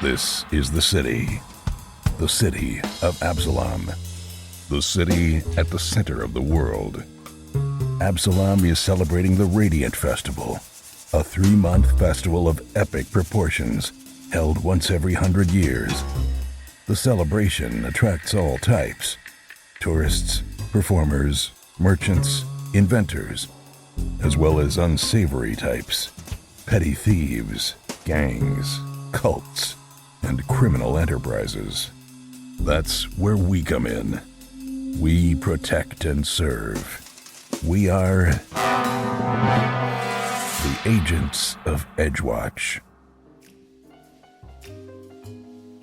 This is the city of Absalom, the city at the center of the world. Absalom is celebrating the Radiant Festival, a 3-month festival of epic proportions held once every 100 years. The celebration attracts all types: tourists, performers, merchants, inventors, as well as unsavory types, petty thieves, gangs, cults, and criminal enterprises. That's where we come in. We protect and serve. We are the Agents of Edgewatch.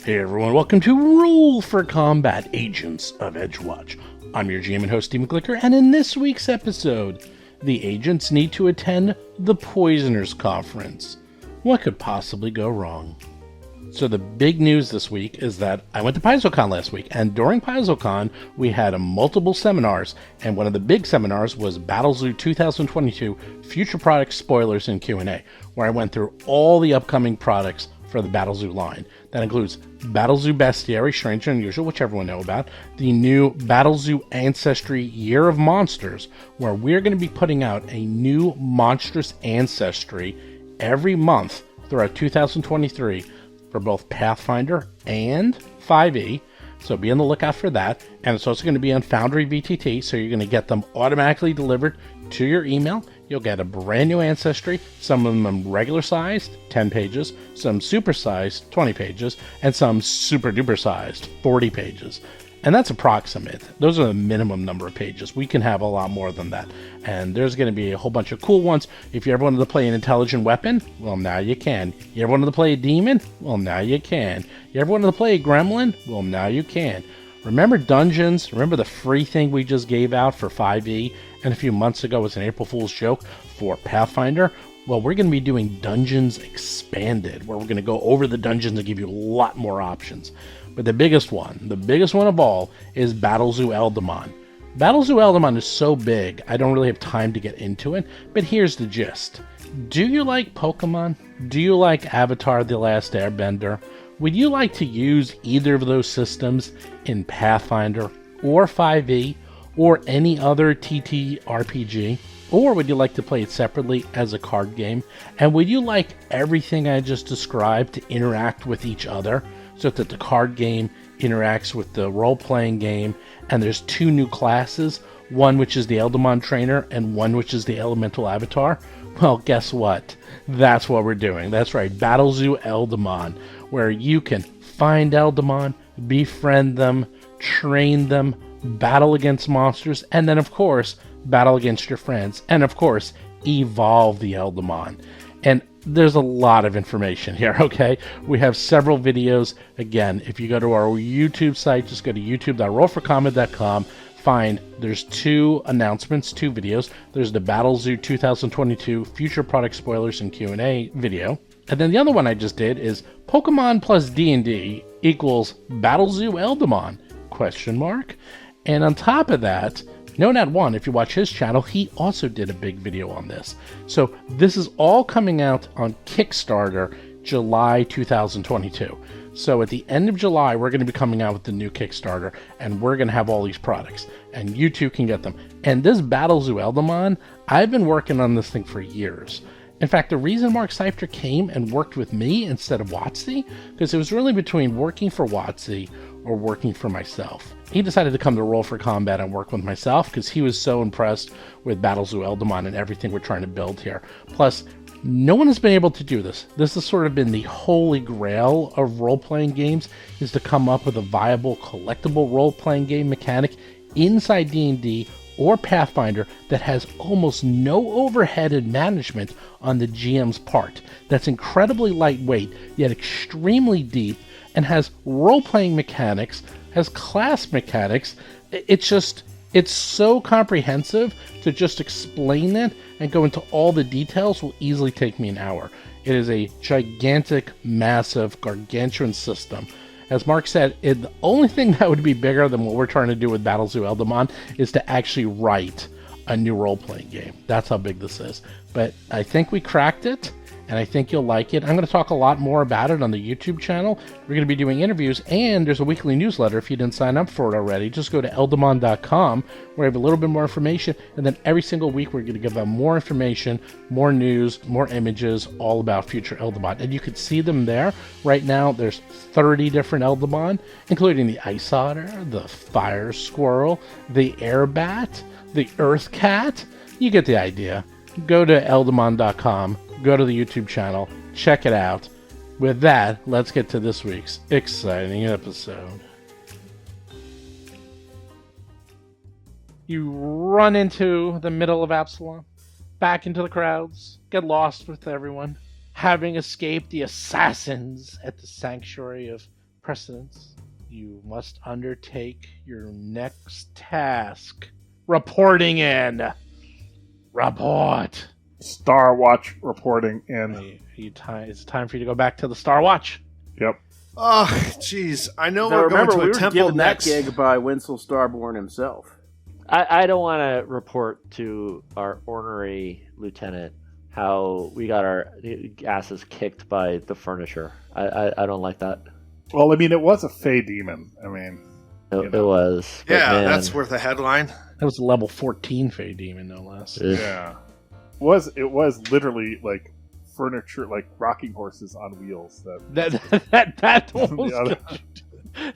Hey everyone, welcome to Rule for Combat, Agents of Edgewatch. I'm your GM and host, Steve McGlicker, and in this week's episode, the agents need to attend the Poisoners Conference. What could possibly go wrong? So the big news this week is that I went to PaizoCon last week, and during PaizoCon, we had multiple seminars, and one of the big seminars was Battlezoo 2022 Future Product Spoilers and Q&A, where I went through all the upcoming products for the Battlezoo line. That includes Battlezoo Bestiary, Strange and Unusual, which everyone know about, the new Battlezoo Ancestry Year of Monsters, where we're going to be putting out a new monstrous ancestry every month throughout 2023 for both Pathfinder and 5e, so be on the lookout for that. And it's also going to be on Foundry VTT, so you're going to get them automatically delivered to your email. You'll get a brand new ancestry, some of them regular sized, 10 pages, some super sized, 20 pages, and some super duper sized, 40 pages. And that's approximate. Those are the minimum number of pages. We can have a lot more than that. And there's going to be a whole bunch of cool ones. If you ever wanted to play an intelligent weapon, well, now you can. You ever wanted to play a demon? Well, now you can. You ever wanted to play a gremlin? Well, now you can. Remember dungeons? Remember the free thing we just gave out for 5e? And a few months ago was an April Fool's joke for Pathfinder? Well, we're going to be doing Dungeons Expanded, where we're going to go over the dungeons and give you a lot more options. But the biggest one of all, is Battlezoo Eldamon. Battlezoo Eldamon is so big, I don't really have time to get into it, but here's the gist. Do you like Pokemon? Do you like Avatar: The Last Airbender? Would you like to use either of those systems in Pathfinder, or 5e, or any other TTRPG? Or would you like to play it separately as a card game? And would you like everything I just described to interact with each other, so that the card game interacts with the role-playing game, and there's 2 new classes, one which is the Eldamon Trainer and one which is the Elemental Avatar? Well, guess what? That's what we're doing. That's right, Battlezoo Eldamon, where you can find Eldamon, befriend them, train them, battle against monsters, and then, of course, battle against your friends, and, of course, evolve the Eldamon. And there's a lot of information here, okay? We have several videos. Again, if you go to our YouTube site, just go to youtube.rollforcombat.com. There's 2 announcements, 2 videos. There's the Battlezoo 2022 Future Product Spoilers and Q&A video. And then the other one I just did is Pokemon plus D&D equals Battlezoo Eldamon, ? And on top of that, NoNat1, if you watch his channel, he also did a big video on this. So this is all coming out on Kickstarter July 2022. So at the end of July, we're going to be coming out with the new Kickstarter, and we're going to have all these products, and you too can get them. And this Battlezoo Eldamon, I've been working on this thing for years. In fact, the reason Mark Seifter came and worked with me instead of WotC, because it was really between working for WotC or working for myself. He decided to come to Roll for Combat and work with myself because he was so impressed with Battlezoo Eldamon and everything we're trying to build here. Plus, no one has been able to do this. This has sort of been the holy grail of role-playing games, is to come up with a viable collectible role-playing game mechanic inside D&D or Pathfinder that has almost no overhead and management on the GM's part. That's incredibly lightweight, yet extremely deep, and has role-playing mechanics, has class mechanics. It's so comprehensive, to just explain it and go into all the details will easily take me an hour. It is a gigantic, massive, gargantuan system. As Mark said, the only thing that would be bigger than what we're trying to do with Battlezoo Eldamon is to actually write a new role-playing game. That's how big this is. But I think we cracked it, and I think you'll like it. I'm going to talk a lot more about it on the YouTube channel. We're going to be doing interviews, and there's a weekly newsletter if you didn't sign up for it already. Just go to eldemon.com where I have a little bit more information, and then every single week we're going to give out more information, more news, more images, all about future Eldemon. And you can see them there. Right now there's 30 different Eldemon, including the Ice Otter, the Fire Squirrel, the Air Bat, the Earth Cat. You get the idea. Go to eldemon.com, go to the YouTube channel, check it out. With that, let's get to this week's exciting episode. You run into the middle of Absalom, back into the crowds, get lost with everyone, having escaped the assassins at the Sanctuary of Precedence. You must undertake your next task. Reporting in. Report. Star Watch reporting in. It's time for you to go back to the Star Watch. Yep. Oh, jeez. I know Now, we're going remember, to we a were temple given next. that gig by Winslow Starborn himself. I don't want to report to our ornery lieutenant how we got our asses kicked by the furniture. I don't like that. Well, I mean, it was a Fey demon. I mean, It was. But Yeah, man, that's worth a headline. That was a level 14 Fey Demon, no less. ugh. yeah. It was literally like furniture, like rocking horses on wheels. That was other- good.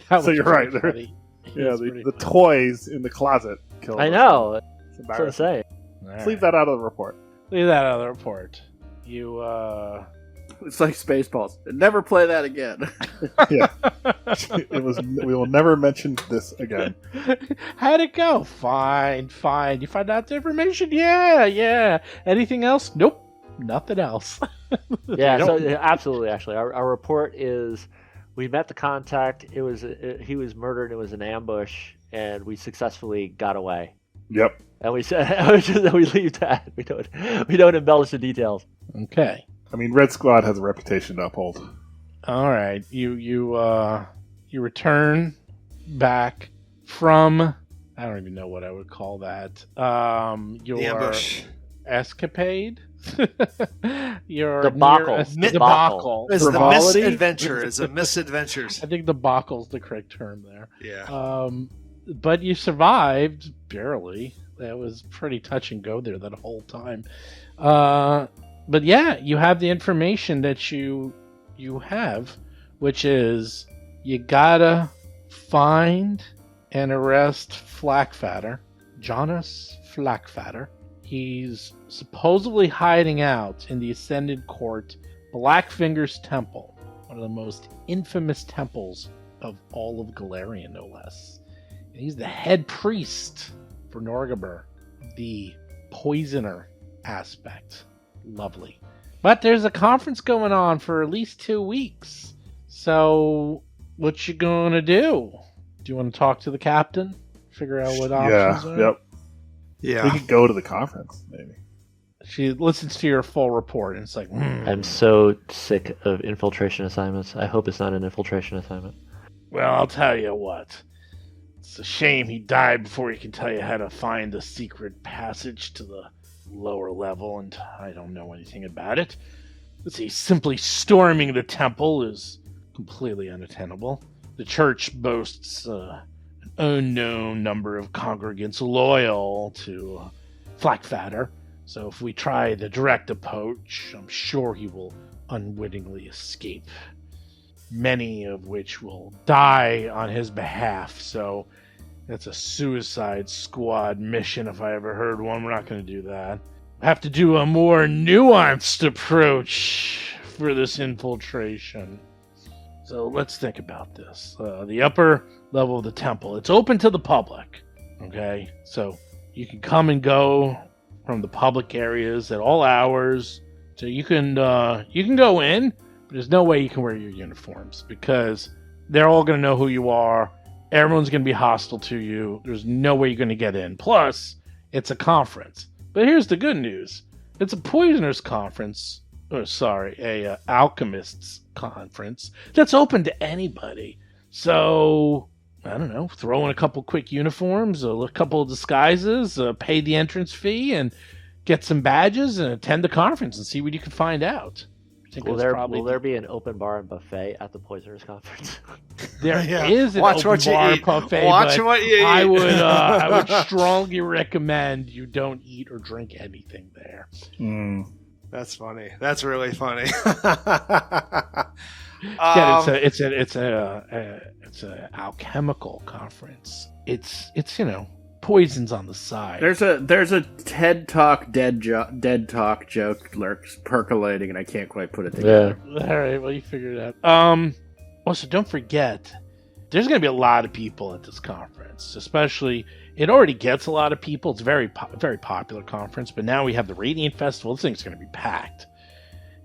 That So was you're pretty right, there- funny. Yeah, That's the pretty toys in the closet killed I us. know. It's That's what I'm embarrassing. saying. funny. Let's leave that out of the report. Leave that out of the report. You, It's like Spaceballs. Never play that again. Yeah. It was. We will never mention this again. How'd it go? Fine. You find out the information? Yeah. Anything else? Nope. Nothing else. Yeah, You so don't- absolutely. Actually, our report is we met the contact. He was murdered. It was an ambush, and we successfully got away. Yep. And we said we leave that. We don't embellish the details. Okay. I mean, Red Squad has a reputation to uphold. All right. You return back from, I don't even know what I would call that. Your The ambush. escapade. Your Debacle. debacle. It's the Frivolity? misadventure. It's a misadventures. I think debacle's the correct term there. Yeah. But you survived barely. That was pretty touch and go there that whole time. But yeah, you have the information that you have, which is you gotta find and arrest Flakfatter, Jonis Flakfatter. He's supposedly hiding out in the Ascendant Court, Blackfingers Temple, one of the most infamous temples of all of Galarian, no less. And he's the head priest for Norgabur, the poisoner aspect. Lovely. But there's a conference going on for at least 2 weeks. So, what you gonna do? Do you want to talk to the captain? Figure out what options Yeah. are? Yep. Yeah. We could go to the conference, maybe. She listens to your full report and it's like, I'm so sick of infiltration assignments. I hope it's not an infiltration assignment. well, I'll tell you what. It's a shame he died before he could tell you how to find the secret passage to the lower level, and I don't know anything about it. Let's see, simply storming the temple is completely unattainable. The church boasts an unknown number of congregants loyal to Flakfatter, so if we try the direct approach, I'm sure he will unwittingly escape. Many of which will die on his behalf, so that's a Suicide Squad mission if I ever heard one. We're not going to do that. Have to do a more nuanced approach for this infiltration. So let's think about this. The upper level of the temple, it's open to the public. Okay, so you can come and go from the public areas at all hours. So you can go in, but there's no way you can wear your uniforms because they're all going to know who you are. Everyone's going to be hostile to you. There's no way you're going to get in. Plus, it's a conference. But here's the good news. It's a poisoners conference. A alchemists conference that's open to anybody. So, I don't know, throw in a couple quick uniforms, a couple of disguises, pay the entrance fee, and get some badges and attend the conference and see what you can find out. I think Will it was there probably will there be an open bar and buffet at the Poisoners Conference? there Yeah. is an Watch open what you bar eat. buffet, Watch but what you eat. I would strongly recommend you don't eat or drink anything there. That's funny. That's really funny. Yeah, it's a alchemical conference. It's poisons on the side. There's a TED Talk dead talk joke lurks percolating, and I can't quite put it together. All right, well, you figured it out. Also, don't forget, there's going to be a lot of people at this conference. Especially, it already gets a lot of people. It's a very popular conference, but now we have the Radiant Festival. This thing's going to be packed.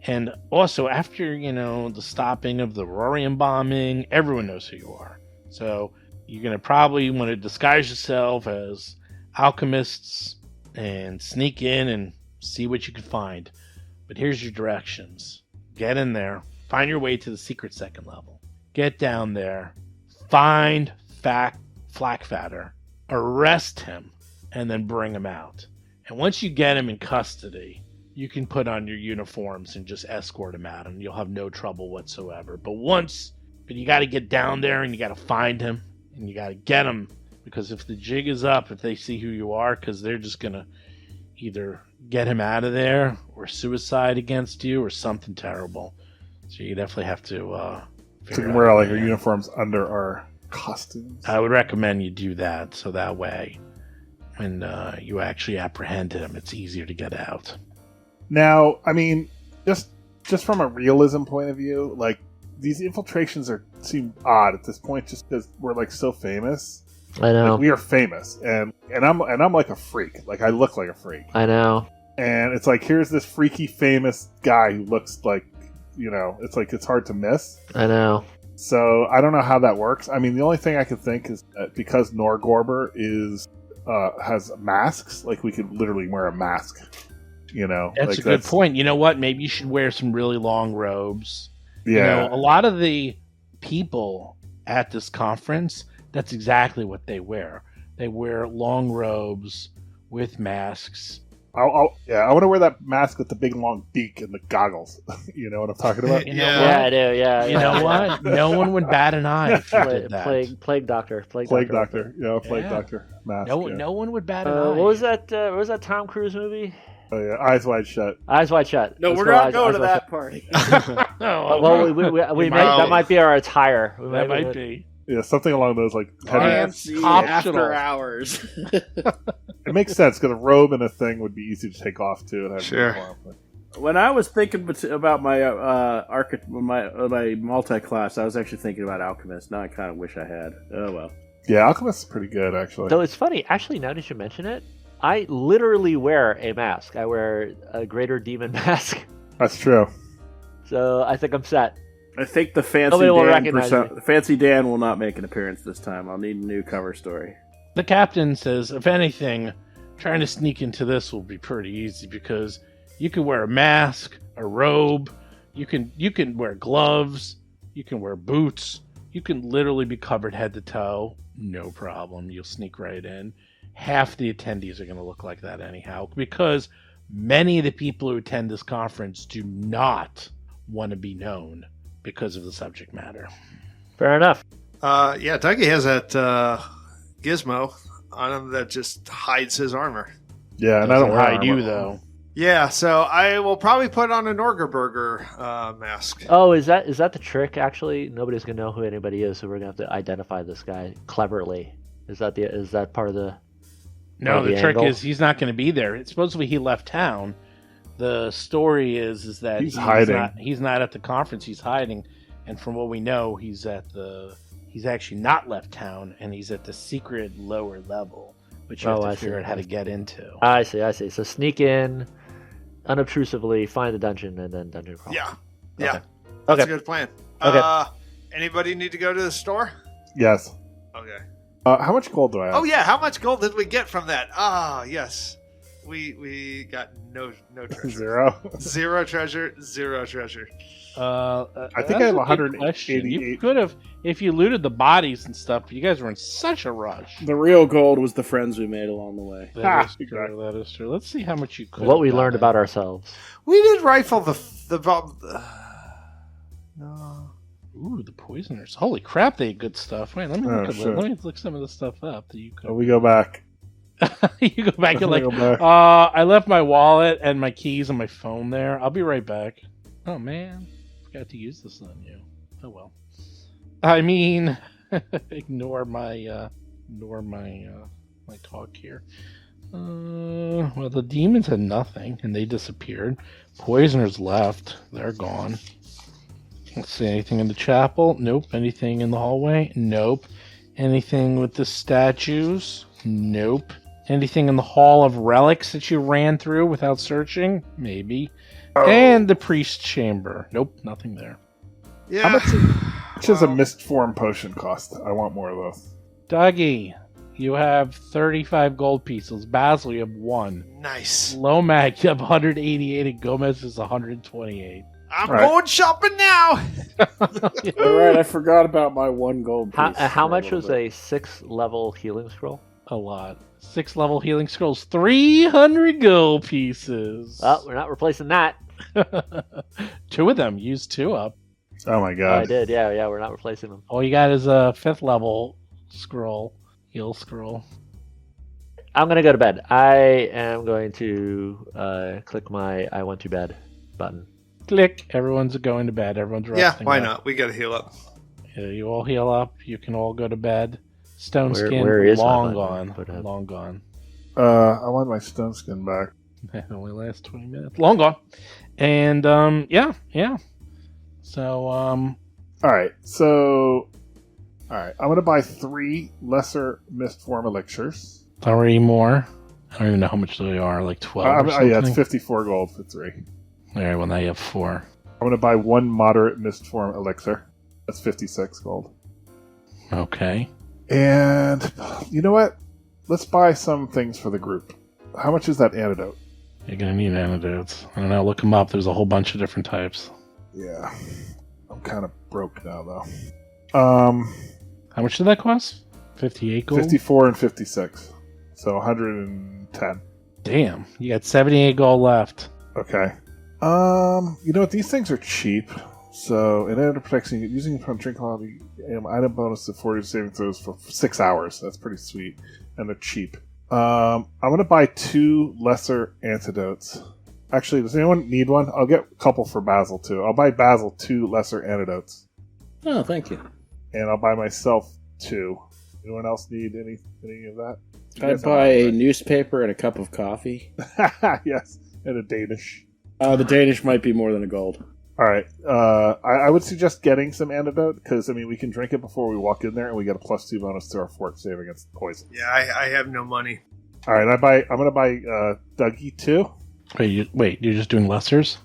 And also, after the stopping of the Aurorium bombing, everyone knows who you are. So you're going to probably want to disguise yourself as alchemists and sneak in and see what you can find. But here's your directions. Get in there. Find your way to the secret second level. Get down there. Find Flakfatter. Arrest him. And then bring him out. And once you get him in custody, you can put on your uniforms and just escort him out. And you'll have no trouble whatsoever. But you got to get down there and you got to find him. And you got to get him. Because if the jig is up, if they see who you are, because they're just going to either get him out of there or suicide against you or something terrible. So you definitely have to So we figure can out wear a like plan. our uniforms under our costumes. I would recommend you do that, so that way when you actually apprehend him, it's easier to get out. Now, I mean, just from a realism point of view, like these infiltrations seem odd at this point, just because we're like so famous. I know. Like, we are famous, and I'm like a freak. Like I look like a freak, I know. and it's like here's this freaky famous guy who looks like, it's like it's hard to miss. I know. So I don't know how that works. I mean, the only thing I could think is that because Norgorber has masks, like we could literally wear a mask. That's like a good point. You know what? Maybe you should wear some really long robes. Yeah, A lot of the people at this conference, that's exactly what they wear. They wear long robes with masks. I want to wear that mask with the big long beak and the goggles. You know what I'm talking about? You know Yeah. Yeah, what? I do. Yeah. You know what? No one would bat an eye if you did that. Plague doctor. Plague doctor. Plague Yeah. doctor mask. No, yeah. no one would bat an eye. What was that? What was that Tom Cruise movie? Oh yeah, Eyes Wide Shut. Eyes Wide Shut. No, Let's we're go not Eyes going to Wide that Shut. party. Oh, Well, we may, might- that might be our attire. We that might be. Yeah, something along those like. Pants RFC optional. after hours. It makes sense because a robe and a thing would be easy to take off too. And have Sure. When I was thinking about my my multi-class, I was actually thinking about alchemist. Now I kind of wish I had. Oh well. Yeah, Alchemist is pretty good actually. So it's funny. Actually, now that you mention it, I literally wear a mask. I wear a Greater Demon mask. That's true. So I think I'm set. I think the Nobody will recognize me. Fancy Dan will not make an appearance this time. I'll need a new cover story. The captain says, if anything, trying to sneak into this will be pretty easy because you can wear a mask, a robe, you can wear gloves, you can wear boots, you can literally be covered head to toe, no problem. You'll sneak right in. Half the attendees are going to look like that anyhow because many of the people who attend this conference do not want to be known because of the subject matter. Fair enough. Yeah, Dougie has that gizmo on him that just hides his armor. Yeah, and I don't Doesn't wear hide you armor. though. Yeah, so I will probably put on a Norgerberger mask. Oh, is that the trick? Actually, nobody's gonna know who anybody is, so we're gonna have to identify this guy cleverly. Is that part of the? No, the the trick angle? is he's not going to be there. It's supposedly he left town. The story is that He's hiding. He's not at the conference. He's hiding, and from what we know, he's actually not left town, and he's at the secret lower level, which you have to figure out how to get into. I see. So sneak in, unobtrusively, find the dungeon, and then dungeon crawl. Yeah, Okay. that's Okay. a good plan. Okay. Anybody need to go to the store? Yes. Okay. How much gold do I have? Oh yeah, how much gold did we get from that? Ah, yes. We got no treasure. Zero. Zero treasure. I think I have 188. You could have, if you looted the bodies and stuff. You guys were in such a rush. The real gold was the friends we made along the way. That is true. That is true. Let's see how much you could. What we learned about ourselves. We did rifle the no. Ooh, the poisoners! Holy crap, they had good stuff. Wait, let me look some of the stuff up that you could. We go back. You go back. You're like, Go back. I left my wallet and my keys and my phone there. I'll be right back. Oh man, forgot to use this on you. Oh well. I mean, ignore my my talk here. Well, the demons had nothing and they disappeared. Poisoners left. They're gone. Let's see, anything in the chapel? Nope. Anything in the hallway? Nope. Anything with the statues? Nope. Anything in the Hall of Relics that you ran through without searching? Maybe. And the priest chamber? Nope, nothing there. Yeah. How much does a mist form potion cost? I want more of those. Dougie, you have 35 gold pieces. Basil, you have 1. Nice. Lomac, you have 188, and Gomez is 128. I'm going shopping now. All right, I forgot about my 1 gold piece. How much was a 6-level healing scroll? A lot. 6 level healing scrolls, 300 gold pieces. Oh, we're not replacing that. 2 of them. Use 2 up. Oh my Oh, god. I did. Yeah, we're not replacing them. All you got is a 5th level scroll. Heal scroll. I'm going to go to bed. I am going to click my I want to bed button. Click. Everyone's going to bed. Everyone's resting. Yeah, why up. not? We got to heal up. Yeah, you all heal up. You can all go to bed. Stone skin, where is my long button? gone. Put up. Long gone. I want my stone skin back. It only lasts 20 minutes. Long gone. And, yeah. So, Alright, I'm gonna buy 3 lesser mist form elixirs. 3 more. I don't even know how much they are, like 12 or something. Yeah, it's 54 gold for 3. Alright, well now you have 4. I'm gonna buy 1 moderate mist form elixir. That's 56 gold. Okay. And you know what? Let's buy some things for the group. How much is that antidote? You're gonna need antidotes. I don't know, look them up. There's a whole bunch of different types. Yeah. I'm kind of broke now, though. How much did that cost? 58 gold? 54 and 56. So 110. Damn, you got 78 gold left. Okay. You know what? These things are cheap. So, it ended up protecting using it from drink quality item bonus to 40 saving throws for 6 hours. That's pretty sweet. And they're cheap. I'm going to buy 2 lesser antidotes. Actually, does anyone need one? I'll get a couple for Basil, too. I'll buy Basil 2 lesser antidotes. Oh, thank you. And I'll buy myself 2. Anyone else need any of that? I'd buy a newspaper and a cup of coffee. Yes, and a Danish. The Danish might be more than a gold. All right. I would suggest getting some antidote because, I mean, we can drink it before we walk in there, and we get a +2 bonus to our fort save against poison. Yeah, I have no money. All right, I'm going to buy Dougie 2. Wait, you're just doing lessers?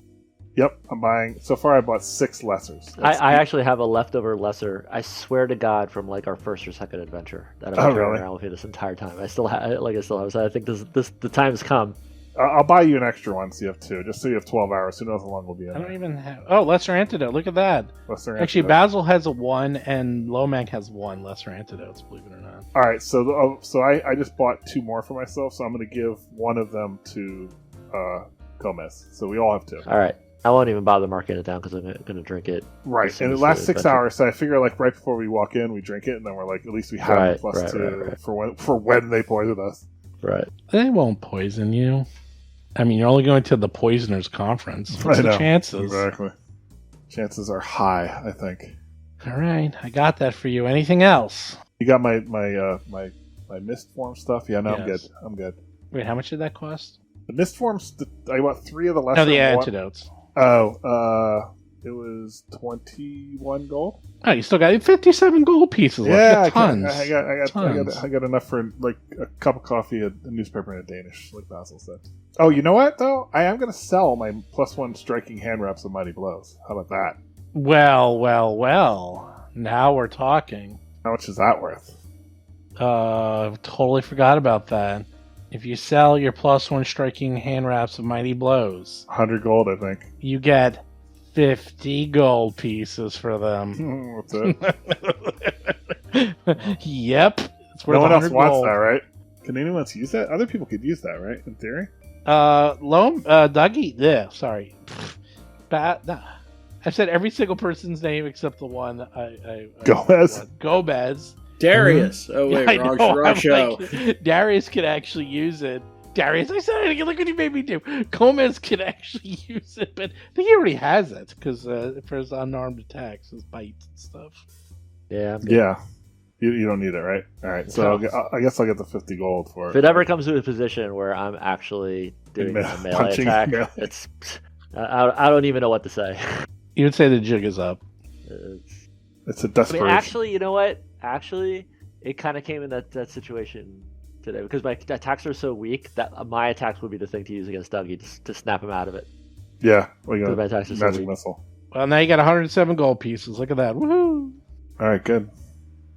Yep, I'm buying. So far, I bought 6 lessers. I actually have a leftover lesser. I swear to God, from like our first or second adventure that I've been carrying around with me this entire time. I still have. So I think the time's come. I'll buy you an extra one so you have 2, just so you have 12 hours. Who knows how long we'll be in I don't there. even have... Oh, lesser antidote. Look at that. Lesser Actually, antidote. Basil has a 1, and Lomac has 1 lesser antidotes, believe it or not. All right, so I just bought 2 more for myself, so I'm going to give one of them to Gomez. So we all have 2. All right. I won't even bother marking it down because I'm going to drink it. Right, and it lasts 6 hours, so I figure like right before we walk in, we drink it, and then we're like, at least we have a +2 for when they poison us. Right. They won't poison you. I mean, you're only going to the Poisoners Conference. What's the chances? Exactly. Chances are high, I think. All right, I got that for you. Anything else? You got my mist form stuff? Yeah, no, Yes. I'm good. Wait, how much did that cost? The mist forms, I bought 3 of the lesser. No, the and one- antidotes. Oh, it was 21 gold. Oh, you still got 57 gold pieces left. Yeah, You got tons. I got enough for like a cup of coffee, a newspaper, and a Danish, like Basil said. Oh, you know what though? I am going to sell my +1 striking hand wraps of mighty blows. How about that? Well. Now we're talking. How much is that worth? Totally forgot about that. If you sell your +1 striking hand wraps of Mighty Blows, 100 gold, I think. you get 50 gold pieces for them. What's it? Yep. It's worth No one else 100 wants gold. that, right? Can anyone else use that? Other people could use that, right? In theory? Dougie. Yeah, sorry. I said every single person's name except the one I Gomez? Gomez. Darius. Oh wait, I wrong, know, wrong I'm show. like, Darius can actually use it. Darius, I said it again. Look what he made me do. Gomez can actually use it, but I think he already has it because for his unarmed attacks, his bites and stuff. Yeah. I'm good. Yeah. You don't need it, right? All right. So I guess I'll get the 50 gold for it. If it ever comes to a position where I'm actually doing a melee Punching attack, melee. it's I don't even know what to say. You would say the jig is up. It's a I desperation. mean, actually, you know what? Actually, it kind of came in that situation today because my attacks are so weak that my attacks would be the thing to use against Dougie to snap him out of it. Yeah. We Because got my attacks are so magic weak. missile. Well, now you got 107 gold pieces. Look at that. Woohoo! All right, good.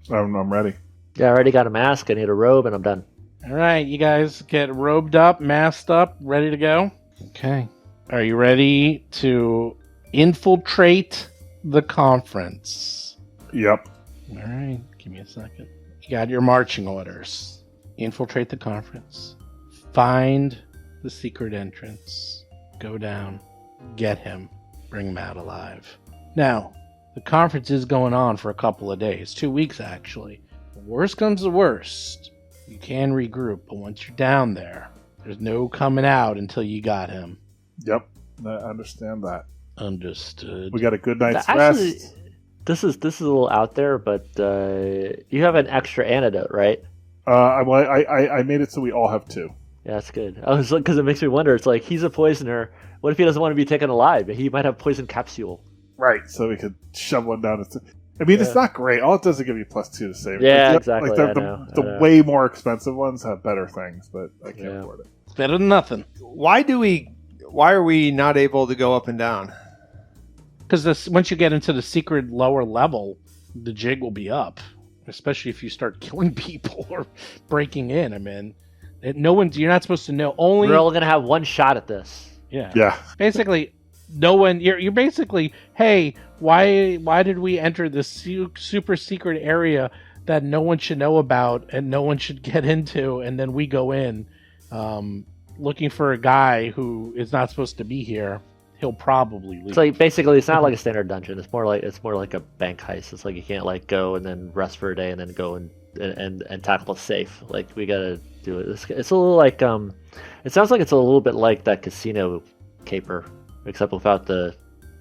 I'm ready. Yeah, I already got a mask. I need a robe, and I'm done. All right, you guys get robed up, masked up, ready to go? Okay. Are you ready to infiltrate the conference? Yep. All right, give me a second. You got your marching orders. Infiltrate the conference. Find the secret entrance. Go down. Get him. Bring him out alive. Now, the conference is going on for a couple of days. 2 weeks, actually. Worst comes to worst. You can regroup, but once you're down there, there's no coming out until you got him. Yep. I understand that. Understood. We got a good night's Actually, rest. this is a little out there, but you have an extra antidote, right? I made it so we all have 2. Yeah, that's good. I was because it makes me wonder. It's like he's a poisoner. What if he doesn't want to be taken alive? He might have poison capsule. Right. So we could shove one down. I mean, it's not great. All it does is give you +2 to save. Yeah, Like, exactly. Like I the know. way more expensive ones have better things, but I can't Yeah. afford it. It's better than nothing. Why are we not able to go up and down? Because once you get into the secret lower level, the jig will be up. Especially if you start killing people or breaking in. I mean, you're not supposed to know. Only We're all gonna have one shot at this. Yeah. Basically, no one. You're basically, hey, why did we enter this super secret area that no one should know about and no one should get into, and then we go in, looking for a guy who is not supposed to be here. He'll probably leave. It's like basically it's not like a standard dungeon. It's more like a bank heist. It's like you can't like go and then rest for a day and then go and tackle a safe. Like we gotta do it. It's a little like it sounds like it's a little bit like that casino caper, except without the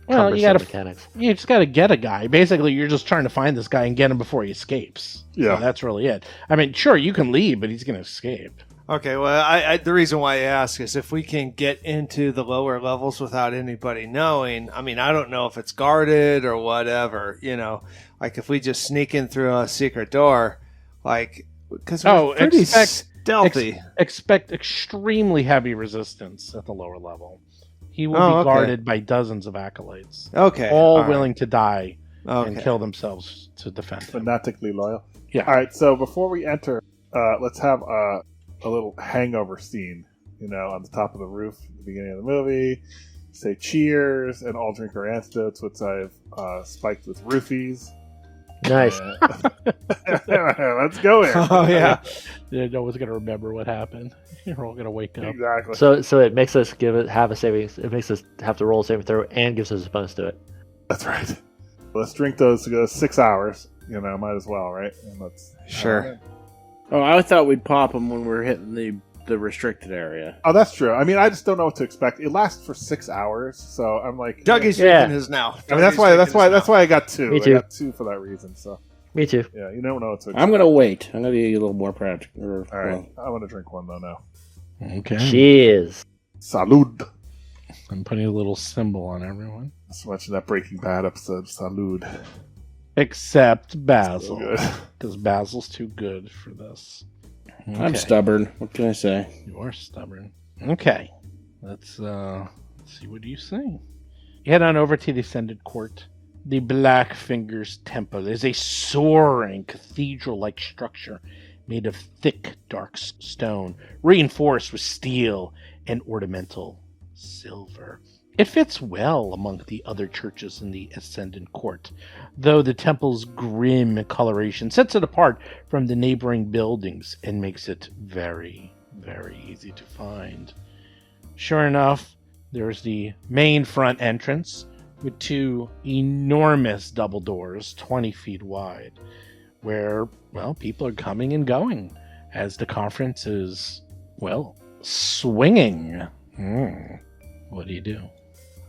Well, you cumbersome mechanics. You just got to get a guy. Basically, you're just trying to find this guy and get him before he escapes. Yeah. So that's really it. I mean, sure, you can leave, but he's going to escape. Okay, well, I the reason why I ask is if we can get into the lower levels without anybody knowing. I mean, I don't know if it's guarded or whatever. Like if we just sneak in through a secret door, like because we're pretty stealthy. Expect extremely heavy resistance at the lower level. He will Oh, be okay. guarded by dozens of acolytes, Okay, all right. willing to die and Okay. kill themselves to defend him. Fanatically loyal. Yeah. All right. So before we enter, let's have a little hangover scene. On the top of the roof at the beginning of the movie. Say cheers, and all drink our antidotes, which I've spiked with roofies. Nice. Let's go in. Oh yeah. No one's going to remember what happened. You're all going to wake up. Exactly. So it makes us it makes us have to roll a saving throw and gives us a bonus to it. That's right. Let's drink those to go 6 hours. Might as well, right? And let's Sure. Oh, I thought we'd pop them when we're hitting the restricted area. Oh, that's true. I mean, I just don't know what to expect. It lasts for 6 hours, so I'm like, Dougie's Yeah. drinking his now. I mean, that's why I got 2. Me too. I got 2 for that reason. So Me too. yeah, you don't know what to expect. I'm gonna wait. I'm gonna be a little more practical. All right, I want to drink one though now. Okay. Cheers. Salud. I'm putting a little symbol on everyone. Just watching that Breaking Bad episode. Salud. Except So Basil. good. Because Basil's too good for this. I'm Okay. stubborn. What can I say? You are stubborn. Okay. Let's see what you say. You head on over to the Ascendant Court. The Blackfingers Temple is a soaring cathedral-like structure made of thick, dark stone, reinforced with steel and ornamental silver. It fits well among the other churches in the Ascendant court, though the temple's grim coloration sets it apart from the neighboring buildings and makes it very, very easy to find. Sure enough, there's the main front entrance with two enormous double doors, 20 feet wide, where, well, people are coming and going as the conference is, well, swinging. What do you do?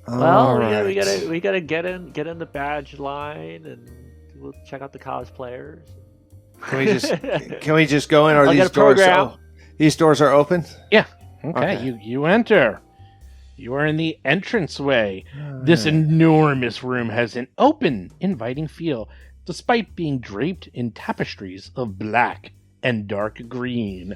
Well, All we right. gotta get in the badge line, and we'll check out the cosplayers. Can we just go in? Are I'll these get a doors? program. These doors are open. Okay, Okay. you enter. You are in the entranceway. This enormous room has an open, inviting feel, despite being draped in tapestries of black and dark green.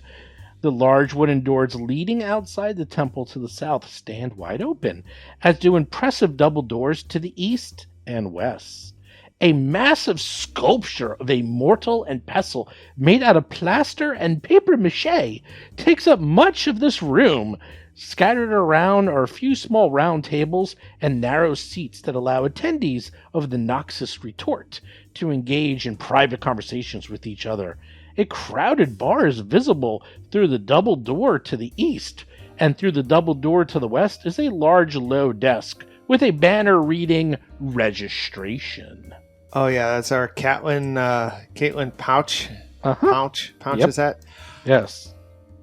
The large wooden doors leading outside the temple to the south stand wide open, as do impressive double doors to the east and west. A massive sculpture of a mortal and pestle made out of plaster and papier-mâché takes up much of this room. Scattered around are a few small round tables and narrow seats that allow attendees of the Noxus retort to engage in private conversations with each other. A crowded bar is visible through the double door to the east, and through the double door to the west is a large low desk with a banner reading registration. Oh yeah, that's our Caitlin pouch. Uh-huh. Pouch Yep. is that? Yes.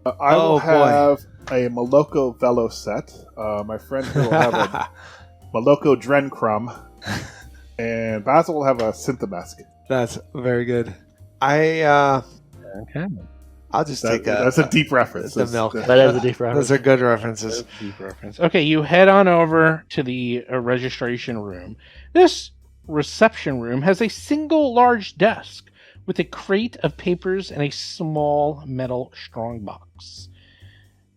I will Oh, boy. have a Moloko Velo set. My friend here will have a Moloko Dren Crumb. And Basil will have a Synthomask. That's very good. Okay. I'll just take That's a deep reference. the milk. That is a deep reference. Those are good references. Deep reference. Okay, you head on over to the registration room. This reception room has a single large desk with a crate of papers and a small metal strongbox.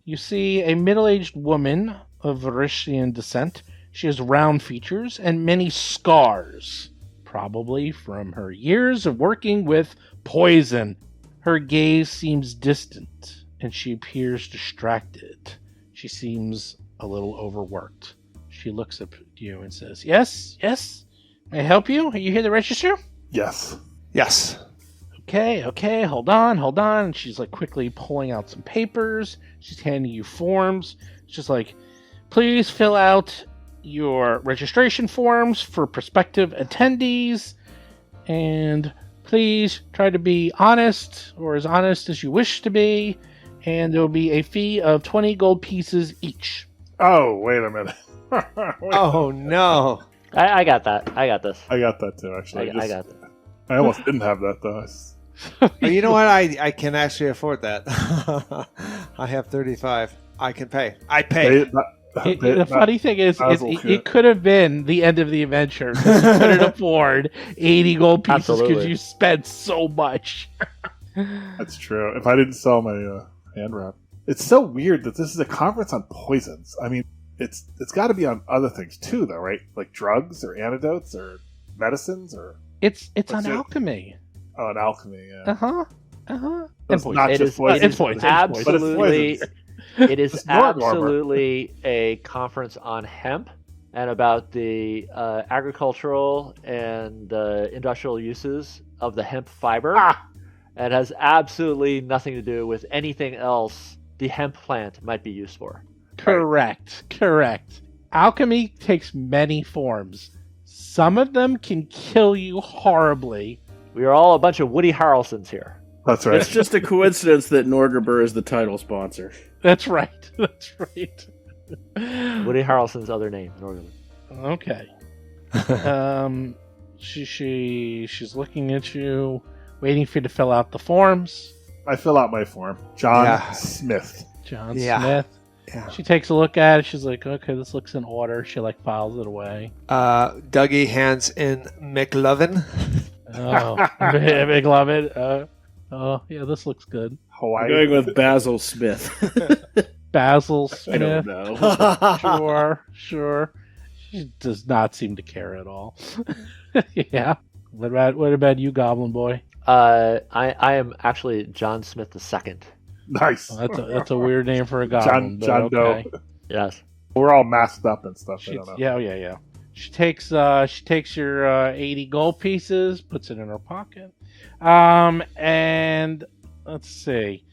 You see a middle-aged woman of Varishian descent. She has round features and many scars, probably from her years of working with poison. Her gaze seems distant, and she appears distracted. She seems a little overworked. She looks up at you and says, Yes? May I help you? Are you here to register? Yes. Yes. Okay, hold on. And she's like quickly pulling out some papers. She's handing you forms. She's like, please fill out your registration forms for prospective attendees, and please try to be honest, or as honest as you wish to be, and there will be a fee of 20 gold pieces each. Oh, wait a minute. Oh no. I got that. I got this. I got that too, actually. I got that. I almost didn't have that, though. Oh, you know what? I can actually afford that. I have 35. I can pay. I pay. The funny thing is, Basil it can't. could have been the end of the adventure because you couldn't afford 80 gold pieces because Absolutely. you spent so much. That's true. If I didn't sell my hand wrap. It's so weird that this is a conference on poisons. I mean, it's got to be on other things too, though, right? Like drugs or antidotes or medicines or It's What's on it? alchemy. an alchemy. Yeah. And It's poison. not It just is poison. it's poison. absolutely. It is It's Norg armor. absolutely a conference on hemp and about the agricultural and industrial uses of the hemp fiber. And has absolutely nothing to do with anything else the hemp plant might be used for. Correct. Alchemy takes many forms. Some of them can kill you horribly. We are all a bunch of Woody Harrelsons here. That's right. It's just a coincidence that Norgabur is the title sponsor. That's right. Woody Harrelson's other name, Norgabur. Okay. She's looking at you, waiting for you to fill out the forms. I fill out my form. John Yeah. Smith. John Yeah. Smith. Yeah. She takes a look at it. She's like, okay, this looks in order. She like files it away. Dougie hands in McLovin. Oh, big love it. Oh, yeah, this looks good. I'm Hawaii. going with Basil Smith. Basil I don't Smith. know. Sure. She does not seem to care at all. Yeah. What about you, Goblin Boy? I am actually John Smith II. Nice. Well, that's a weird name for a goblin. John Doe. Yes. We're all masked up and stuff. I don't know. Yeah. She takes your 80 gold pieces, puts it in her pocket, and let's see.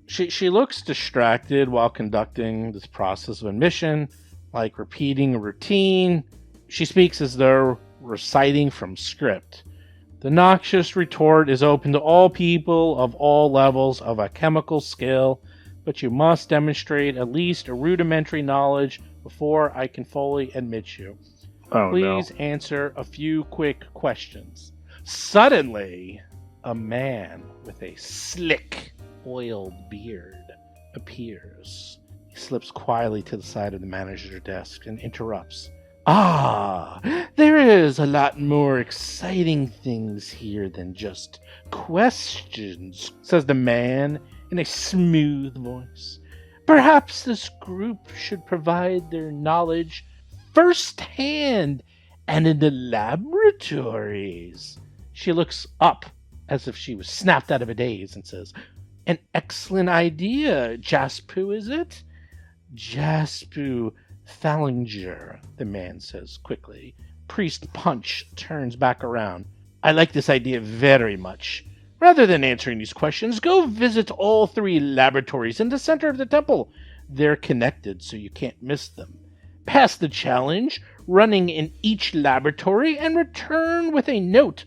She looks distracted while conducting this process of admission, like repeating a routine. She speaks as though reciting from script. The noxious retort is open to all people of all levels of a chemical skill, but you must demonstrate at least a rudimentary knowledge before I can fully admit you. Please answer a few quick questions. Suddenly, a man with a slick, oiled beard appears. He slips quietly to the side of the manager's desk and interrupts. There is a lot more exciting things here than just questions, says the man in a smooth voice. Perhaps this group should provide their knowledge firsthand and in the laboratories. She looks up as if she was snapped out of a daze and says, An excellent idea, Jaspu, is it? Jaspu Thallinger, the man says quickly. Priest Punch turns back around. I like this idea very much. Rather than answering these questions, go visit all 3 laboratories in the center of the temple. They're connected, so you can't miss them. Pass the challenge, running in each laboratory, and return with a note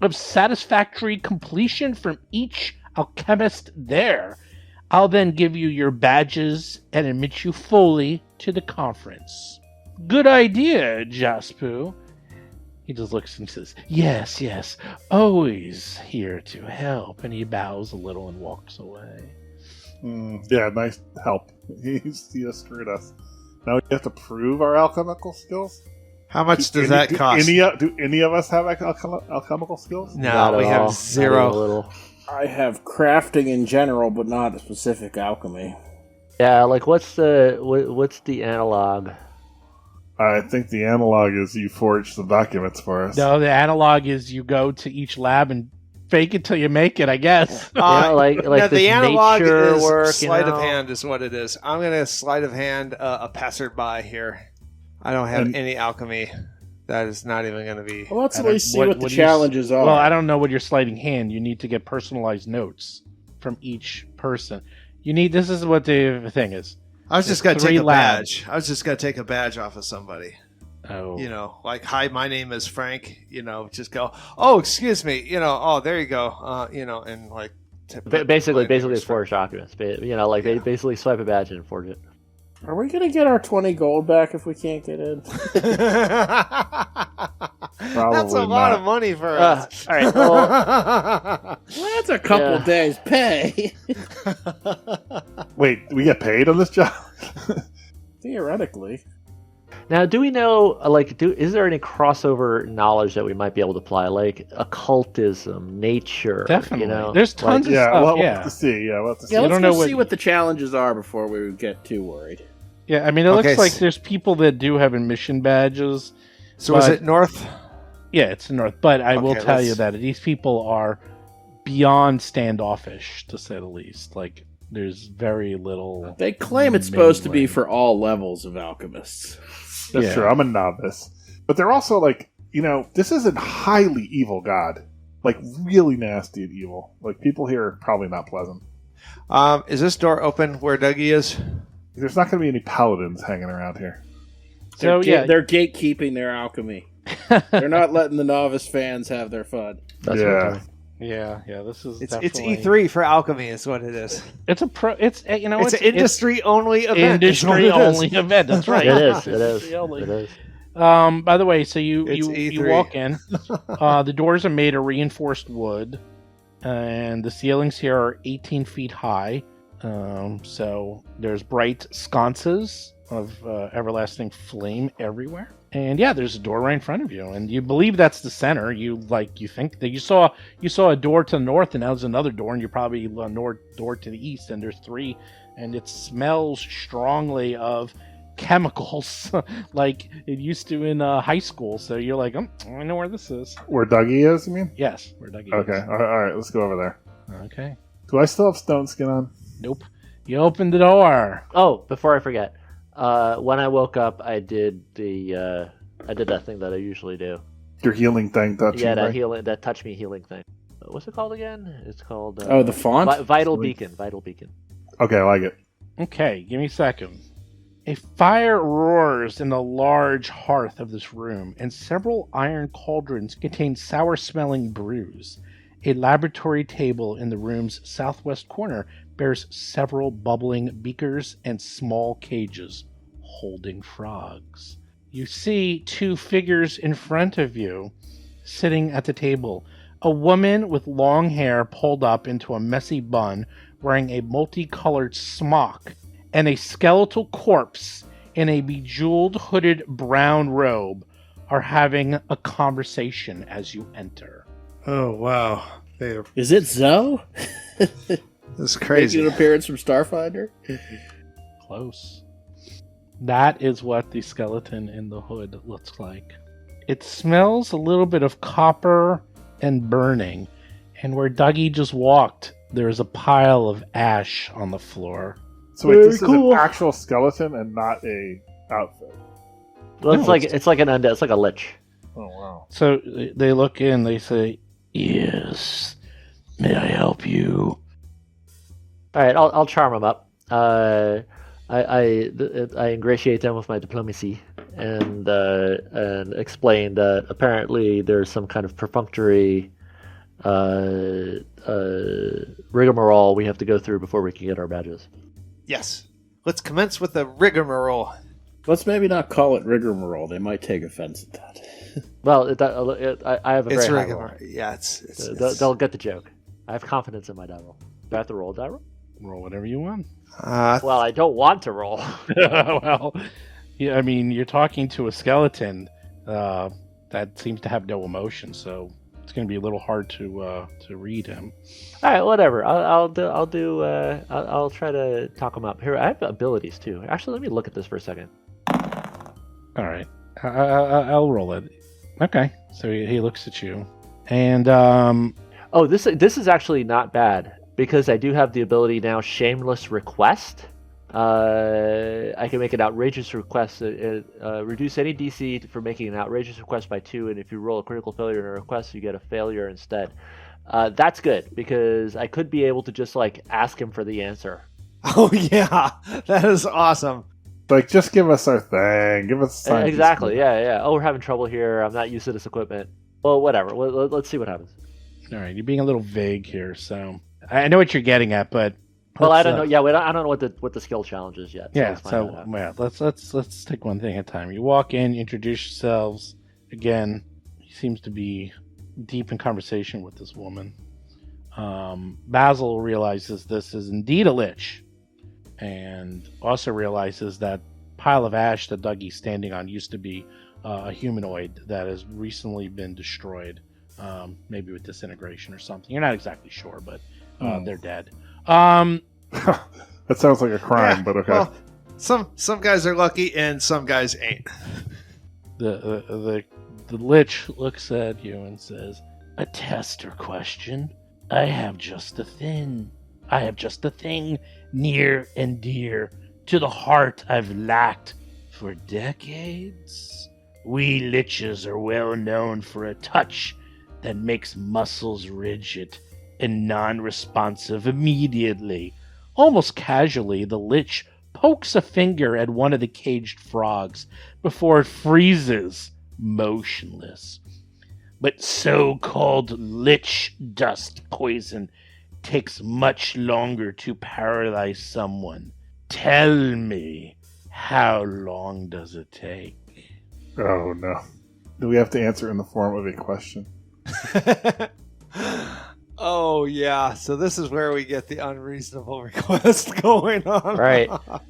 of satisfactory completion from each alchemist there. I'll then give you your badges and admit you fully to the conference. Good idea, Jaspu. He just looks and says, Yes, always here to help. And he bows a little and walks away. Yeah, nice help. He just screwed us. Now we have to prove our alchemical skills? How much does that cost? Do any of us have alchemical skills? No, we have 0. I have crafting in general, but not specific alchemy. Yeah, like what's the analog? I think the analog is you forge the documents for us. No, the analog is you go to each lab and fake it till you make it, I guess. Like no, the analog is work, sleight of hand is what it is. I'm going to sleight of hand a passerby here. I don't have any alchemy. That is not even going to be... Well, let's at least see what the challenges are. Well, I don't know what you're sleighting hand. You need to get personalized notes from each person. This is what the thing is. I was just going to take a badge. I was just going to take a badge off of somebody. Oh. Like, hi, my name is Frank. Just go, oh, excuse me. There you go. And like... Basically it's forged documents. They basically swipe a badge and forge it. Are we going to get our 20 gold back if we can't get in? Probably That's a lot of money for us. All right. Well, that's a couple days' pay. Wait, we get paid on this job? Theoretically. now, do we know, is there any crossover knowledge that we might be able to apply, like occultism, nature? Definitely. There's tons of stuff. We'll have to see. We'll have to see. Yeah, let's go see what the challenges are before we get too worried. Yeah, I mean, it looks like there's people that do have admission badges. So is it north? Yeah, it's north. But I will tell you that these people are beyond standoffish, to say the least. Like, there's very little... They claim it's supposed to be for all levels of alchemists. That's true. I'm a novice. But they're also like, this is a highly evil god. Like, really nasty and evil. Like, people here are probably not pleasant. Is this door open where Dougie is? There's not going to be any paladins hanging around here. So, they're gatekeeping their alchemy. They're not letting the novice fans have their fun. Yeah, this is it's definitely... E3 for alchemy is what it is. It's it's an industry only event. Industry only event. That's right. It is. By the way, so you E3. walk in. The doors are made of reinforced wood, and the ceilings here are 18 feet high. So there's bright sconces of everlasting flame everywhere. And there's a door right in front of you, and you believe that's the center. You think that you saw a door to the north, and now there's another door, and you're probably a door to the east, and there's 3, and it smells strongly of chemicals like it used to in high school. So you're like, I know where this is. Where Dougie is, you mean? Yes, where Dougie Okay, is. all right, let's go over there. Okay. Do I still have stone skin on? Nope. You opened the door. Oh, before I forget, when I woke up, I did that thing that I usually do. Your healing thing, touching, Yeah, right? that touch me healing thing. What's it called again? It's called the font? Vital Beacon. Vital Beacon. Okay, I like it. Okay, give me a second. A fire roars in the large hearth of this room, and several iron cauldrons contain sour-smelling brews. A laboratory table in the room's southwest corner bears several bubbling beakers and small cages holding frogs. You see two figures in front of you sitting at the table. A woman with long hair pulled up into a messy bun, wearing a multicolored smock, and a skeletal corpse in a bejeweled hooded brown robe are having a conversation as you enter. Oh wow, Is it Zoe? this is crazy. Making an appearance from Starfinder? Close. That is what the skeleton in the hood looks like. It smells a little bit of copper and burning, and where Dougie just walked, there's a pile of ash on the floor. So wait, Very this cool. is an actual skeleton and not a outfit. Well, No, it's like an undead. It's like a lich. Oh wow. So they look in, they say, "Yes, may I help you?" All right, I'll charm them up. I ingratiate them with my diplomacy and explain that apparently there's some kind of perfunctory rigmarole we have to go through before we can get our badges. Yes. Let's commence with the rigmarole. Let's maybe not call it rigmarole. They might take offense at that. Well, I have a It's very high roll. rigmarole. Yeah, it's They'll get the joke. I have confidence in my die roll. Do I have to roll a die roll? Roll whatever you want. Well, I don't want to roll. Well, yeah, I mean, you're talking to a skeleton that seems to have no emotion, so it's going to be a little hard to read him. All right, whatever. I'll try to talk him up. Here, I have abilities too. Actually, let me look at this for a second. All right, I'll roll it. Okay, so he looks at you, and Oh, this is actually not bad because I do have the ability now. Shameless request. I can make an outrageous request. Reduce any DC for making an outrageous request by 2, and if you roll a critical failure in a request, you get a failure instead. That's good because I could be able to just like ask him for the answer. Oh yeah, that is awesome. Like, just give us our thing. Give us science. Exactly. Yeah. Oh, we're having trouble here. I'm not used to this equipment. Well, whatever. Let's see what happens. all right, you're being a little vague here, so I know what you're getting at, but Well, I let's, don't know. Yeah, I don't know what the skill challenge is yet. Yeah, let's find that so out. yeah, let's take one thing at a time. You walk in, you introduce yourselves. Again, he seems to be deep in conversation with this woman. Basil realizes this is indeed a lich, and also realizes that pile of ash that Dougie's standing on used to be a humanoid that has recently been destroyed, maybe with disintegration or something. You're not exactly sure, but they're dead. That sounds like a crime, Yeah, but okay. Well, some guys are lucky and some guys ain't. The lich looks at you and says, "A test or question? I have just the thing. I have just the thing near and dear to the heart I've lacked for decades. We liches are well known for a touch that makes muscles rigid and non-responsive immediately." Almost casually, the lich pokes a finger at one of the caged frogs before it freezes, motionless. But so-called lich dust poison takes much longer to paralyze someone. Tell me, how long does it take? Oh no. Do we have to answer in the form of a question? Oh yeah, so this is where we get the unreasonable request going on. Right.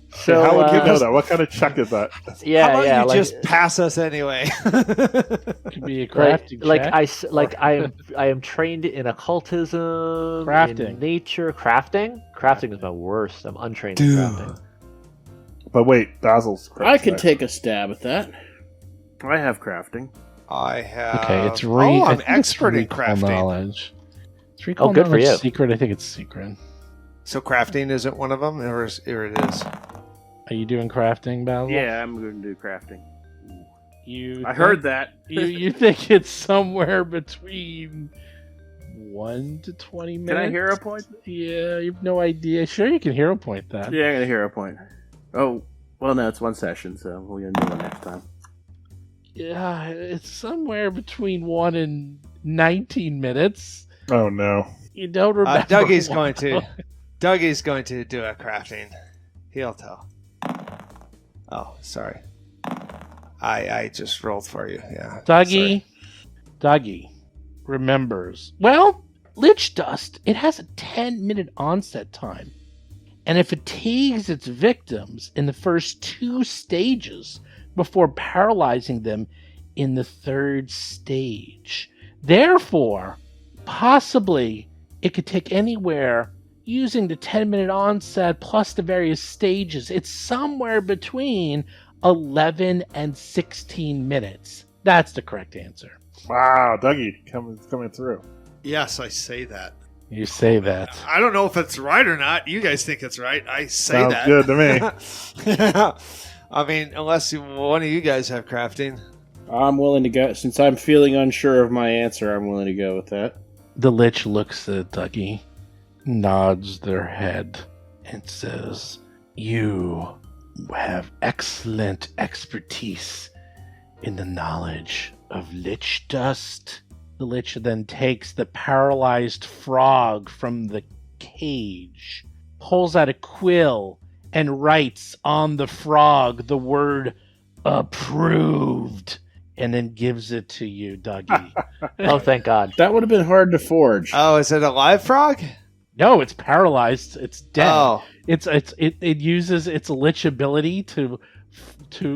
So How would you know that? What kind of check is that? Yeah, How about yeah. you Like, just pass us anyway? Could be a crafting check. I am trained in occultism, Crafting. in nature, crafting. Crafting is my worst. I'm untrained in crafting. But wait, Basil's correct. I can today. take a stab at that. I have crafting. I have. Okay, it's I'm I think it's expert in recall crafting. knowledge. It's recall good for knowledge you. secret. I think it's secret. So crafting isn't one of them, or it is? Are you doing crafting, Basil? Yeah, I'm going to do crafting. You I heard that. you think it's somewhere between 1 to 20 minutes? Can I hero point? Yeah, you have no idea. Sure, you can hero point that. Yeah, I'm going to hero point. Oh, well, no, it's one session, so we're going to do it next time. Yeah, it's somewhere between 1 and 19 minutes. Oh no. You don't remember. Dougie's one. Dougie's going to do a crafting. He'll tell. Oh, sorry. I just rolled for you. Yeah. Dougie remembers. Well, Lich Dust, it has a 10-minute onset time. And it fatigues its victims in the first 2 stages before paralyzing them in the 3rd stage. Therefore, possibly it could take anywhere using the 10-minute onset plus the various stages. It's somewhere between 11 and 16 minutes. That's the correct answer. Wow, Dougie coming through. Yes, I say that. You say that. I don't know if it's right or not. You guys think it's right. I say Sounds that. good to me. I mean, unless one of you guys have crafting. I'm willing to go. Since I'm feeling unsure of my answer, I'm willing to go with that. The Lich looks at Dougie, nods their head, and says, "You have excellent expertise in the knowledge of Lich Dust." The Lich then takes the paralyzed frog from the cage, pulls out a quill, and writes on the frog the word approved, and then gives it to you, Dougie. Oh, thank God. That would have been hard to forge. Oh, is it a live frog? No, it's paralyzed. It's dead. Oh. It uses its Lich ability to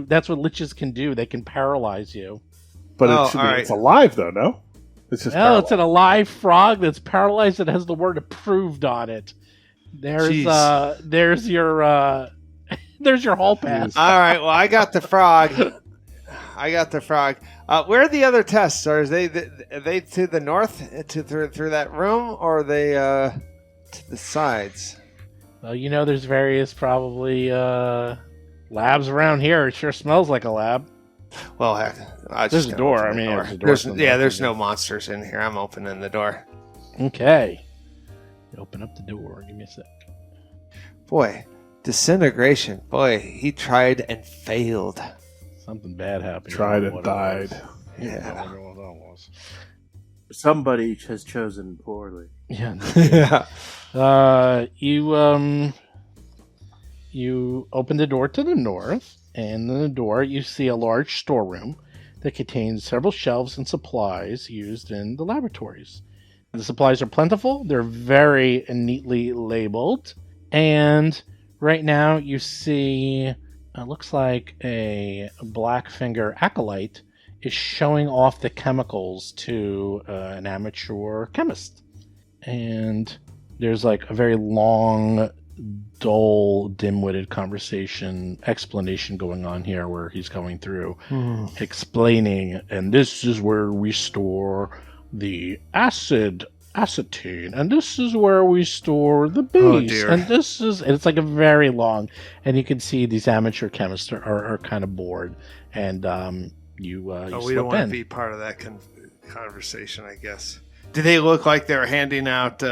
that's what Liches can do. They can paralyze you. But Oh, it should be, all right. it's alive though, no? It's just No, it's paralyzed. an alive frog that's paralyzed that has the word approved on it. There's Jeez. there's your there's your hall pass. All right. Well, I got the frog. Where are the other tests? Are they to the north, through that room, or are they to the sides? Well, there's various probably labs around here. It sure smells like a lab. Well, heck, There's a door. I mean, there's a door there's to the there's north, no monsters in here. I'm opening the door. Okay. Open up the door. Give me a sec. Boy, disintegration. Boy, he tried and failed. Something bad happened. Tried I and don't know what it died. was. Yeah. I don't know what that was. Somebody has chosen poorly. Yeah. You open the door to the north, and in the door you see a large storeroom that contains several shelves and supplies used in the laboratories. The supplies are plentiful. They're very neatly labeled. And right now you see, it looks like a Blackfinger acolyte is showing off the chemicals to an amateur chemist. And there's like a very long, dull, dim-witted explanation going on here where he's going through explaining, and this is where we store the acetine, and this is where we store the base, dear. and it's like a very long, and you can see these amateur chemists are kind of bored, and you we slip don't want in. to be part of that conversation, I guess. Do they look like they're handing out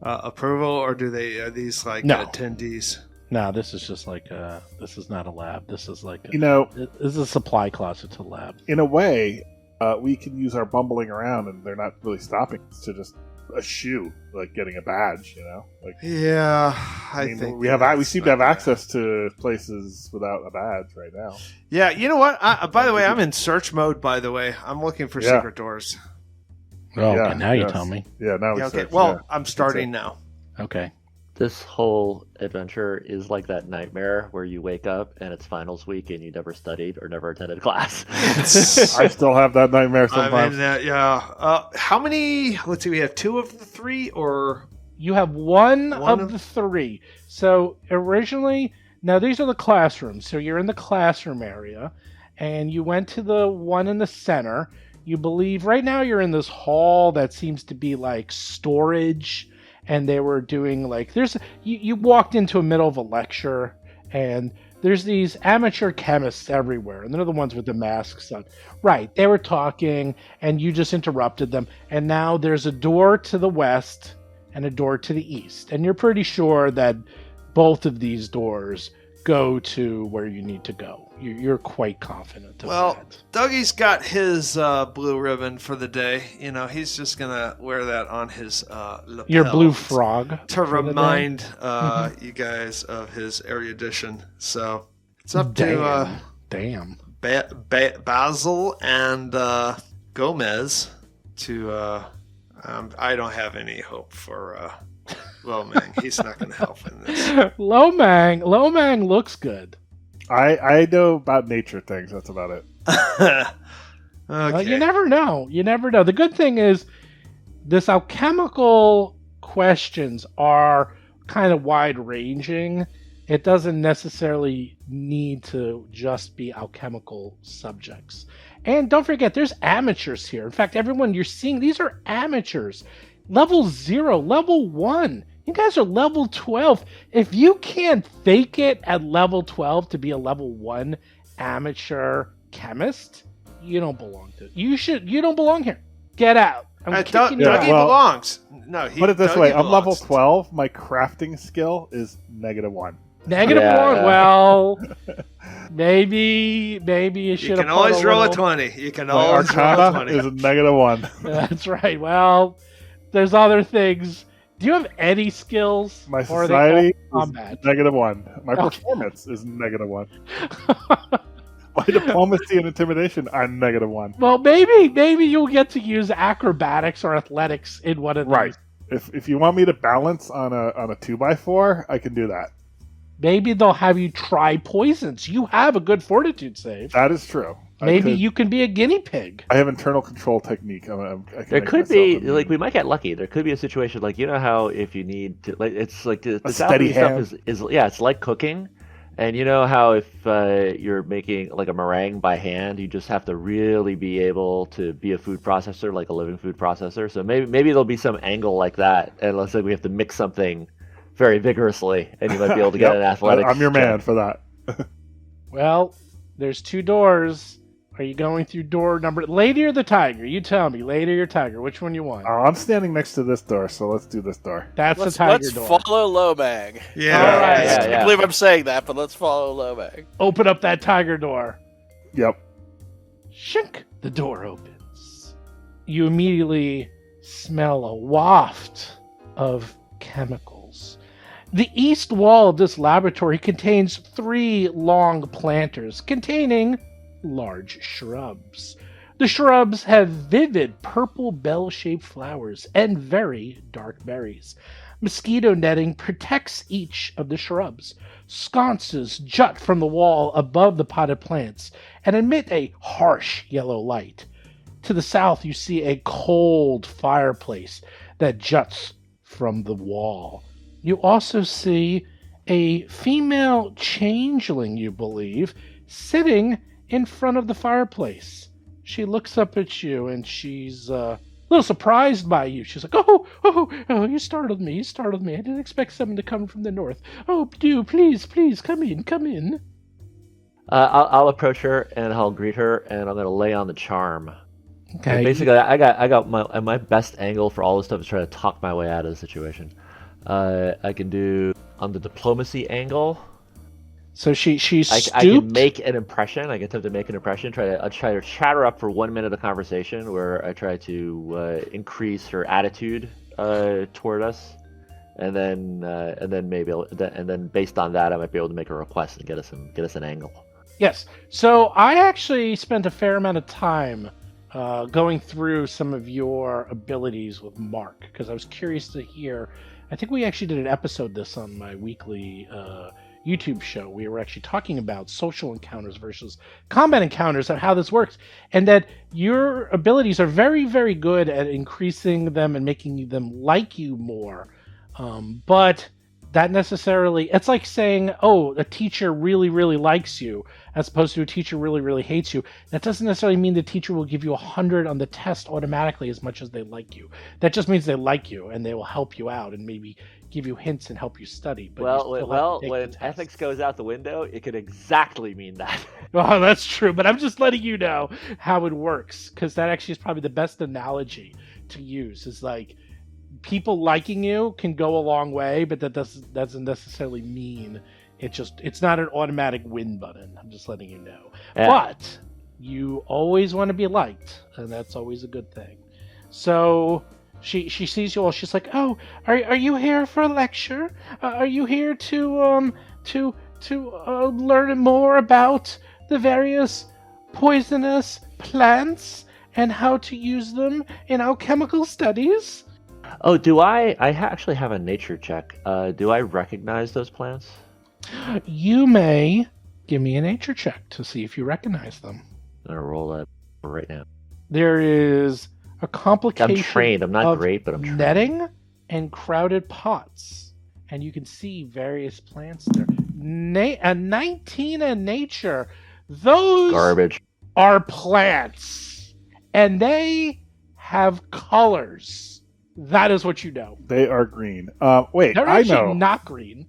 approval, or are these like No. attendees? No, this is just like this is not a lab. This is like You this is a supply closet to lab. in a way, we can use our bumbling around, and they're not really stopping us to just eschew, like getting a badge. Like, Yeah, I mean, think we that's seem to have not bad. access to places without a badge right now. Yeah, you know what? By the way, I'm in search mode. By the way, I'm looking for Yeah. secret doors. Oh, Yeah, okay, now you yes. tell me. Yeah, now we Yeah, okay. search, Well, yeah. I'm starting now. Okay. This whole adventure is like that nightmare where you wake up and it's finals week and you never studied or never attended class. I still have that nightmare I'm sometimes. in that. Yeah. How many? Let's see. We have 2 of the 3, or You have one One of of- the 3. So originally Now, these are the classrooms. So you're in the classroom area, and you went to the one in the center. You believe right now you're in this hall that seems to be like storage, and they were doing like you walked into the middle of a lecture, and there's these amateur chemists everywhere, and they're the ones with the masks on. Right, they were talking, and you just interrupted them, and now there's a door to the west and a door to the east, and you're pretty sure that both of these doors go to where you need to go. You're quite confident of that. Dougie's got his blue ribbon for the day. You know, he's just going to wear that on his lapel. Your blue frog. To remind you guys of his erudition. So it's up to Basil and Gomez to... I don't have any hope for Lomang. He's not going to help in this. Lomang looks good. I know about nature things. That's about it. Okay. Well, you never know. The good thing is this alchemical questions are kind of wide-ranging. It doesn't necessarily need to just be alchemical subjects. And don't forget, there's amateurs here. In fact, everyone you're seeing, these are amateurs. Level 0, level 1. You guys are level 12. If you can't fake it at level 12 to be a level 1 amateur chemist, you don't belong to it. You don't belong here. Get out. Dougie belongs. No, put it this way. I'm level belongs. 12. My crafting skill is -1. -1. Well, maybe you should have. You can always roll a 20. You can always roll a 20. Is -1. That's right. Well, there's other things. Do you have any skills? My society is combat? -1. My performance is -1. My diplomacy and intimidation are -1. Well, maybe you'll get to use acrobatics or athletics in one of these. Right. If you want me to balance on a 2x4, I can do that. Maybe they'll have you try poisons. You have a good fortitude save. That is true. Maybe you can be a guinea pig. I have internal control technique. There could be, like, we might get lucky. There could be a situation, like, you know how if you need to, like, it's like the steady stuff is it's like cooking. And you know how if you're making, like, a meringue by hand, you just have to really be able to be a food processor, like a living food processor. So maybe there'll be some angle like that. And let's say we have to mix something very vigorously, and you might be able to get an athletics. I'm your man for that. Well, there's 2 doors. Are you going through door number... Lady or the tiger? You tell me. Lady or tiger? Which one you want? I'm standing next to this door, so let's do this door. That's the tiger door. Let's follow Lomang. Yeah. All right. Yeah. I can't believe I'm saying that, but let's follow Lomang. Open up that tiger door. Yep. Shink! The door opens. You immediately smell a waft of chemicals. The east wall of this laboratory contains 3 long planters containing large shrubs. The shrubs have vivid purple bell-shaped flowers and very dark berries. Mosquito netting protects each of the shrubs. Sconces jut from the wall above the potted plants and emit a harsh yellow light. To the south, you see a cold fireplace that juts from the wall. You also see a female changeling, you believe, sitting in front of the fireplace. She looks up at you and she's a little surprised by you. She's like, oh, you startled me. I didn't expect someone to come from the north. Oh, please, come in. I'll approach her and I'll greet her, and I'm gonna lay on the charm. Okay. And basically, I got my best angle for all this stuff is try to talk my way out of the situation. I can do on the diplomacy angle. So she's stooped? I can make an impression. I can attempt to make an impression. I'll try to chat her up for 1 minute of conversation, where I try to increase her attitude toward us, and then based on that, I might be able to make a request and get us an angle. Yes. So I actually spent a fair amount of time going through some of your abilities with Mark, because I was curious to hear. I think we actually did an episode this on my weekly YouTube show. We were actually talking about social encounters versus combat encounters and how this works, and that your abilities are very, very good at increasing them and making them like you more. But that necessarily, it's like saying, oh, a teacher really, really likes you, as opposed to a teacher really, really hates you. That doesn't necessarily mean the teacher will give you 100 on the test automatically as much as they like you. That just means they like you and they will help you out and maybe give you hints and help you study. But when ethics goes out the window, it could exactly mean that. Well, that's true, but I'm just letting you know how it works, because that actually is probably the best analogy to use. Is like, people liking you can go a long way, but that doesn't necessarily mean it's not an automatic win button. I'm just letting you know. Yeah. But you always want to be liked, and that's always a good thing. So she sees you all. She's like, "Oh, are you here for a lecture? Are you here to learn more about the various poisonous plants and how to use them in alchemical studies?" Oh, do I actually have a nature check. Do I recognize those plants? You may give me a nature check to see if you recognize them. I'm going to roll that right now. There is a complication. I'm trained. I'm not great, but I'm trained. Netting and crowded pots. And you can see various plants there. A 19 in nature. Those garbage are plants. And they have colors. That is what you know. They are green. Wait, they're I actually know. Not green.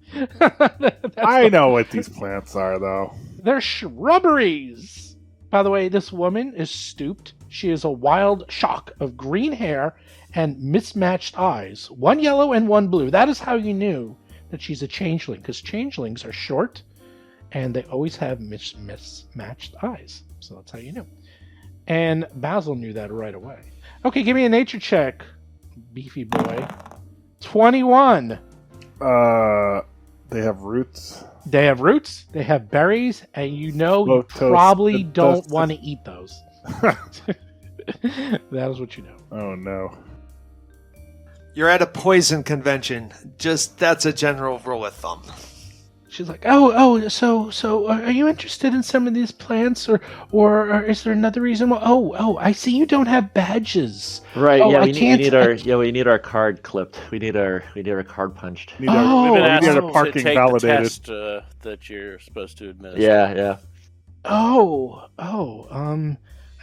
I know what these plants are, though. They're shrubberies. By the way, this woman is stooped. She is a wild shock of green hair and mismatched eyes. One yellow and one blue. That is how you knew that she's a changeling, because changelings are short and they always have mismatched eyes. So that's how you knew. And Basil knew that right away. Okay, give me a nature check, beefy boy. 21. They have roots. They have roots, they have berries, and you probably don't want to eat those. That is what you know. Oh, no. You're at a poison convention. That's a general rule of thumb. She's like, so are you interested in some of these plants, or is there another reason why? I see you don't have badges. Right? Yeah, we need our card clipped. We need our card punched. We've been asked our parking to take validated. the test that you're supposed to administer. Yeah. A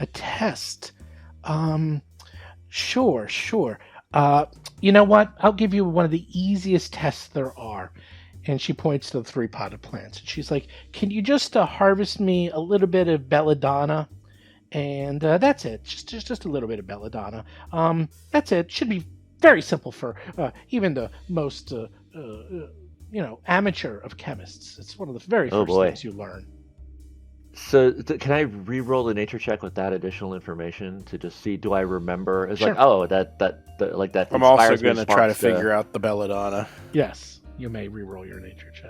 test. Sure. You know what? I'll give you one of the easiest tests there are. And she points to the 3 potted plants. And she's like, can you just harvest me a little bit of belladonna? And that's it. Just a little bit of belladonna. That's it. Should be very simple for even the most, amateur of chemists. It's one of the very first things you learn. So can I re-roll the nature check with that additional information to just see, do I remember? It's sure. Like, that. I'm also going to try to figure out the belladonna. Yes. You may re-roll your nature check.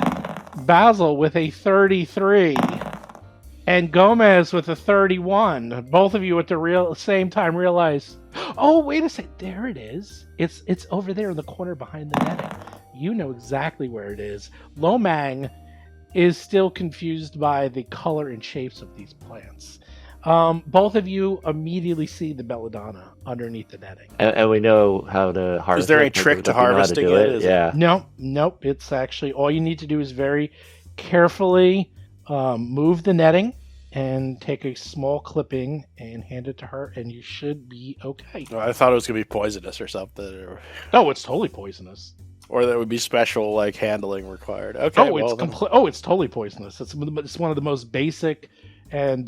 Basil with a 33. And Gomez with a 31. Both of you at the same time realize, oh, wait a second. There it is. It's over there in the corner behind the netting. You know exactly where it is. Lomang is still confused by the color and shapes of these plants. Both of you immediately see the belladonna underneath the netting. And we know how to harvest it. Is there a trick to harvesting it? Yeah. Nope. It's actually, all you need to do is very carefully move the netting and take a small clipping and hand it to her, and you should be okay. Oh, I thought it was going to be poisonous or something. No, it's totally poisonous. Or there would be special handling required. Okay. It's totally poisonous. It's one of the most basic and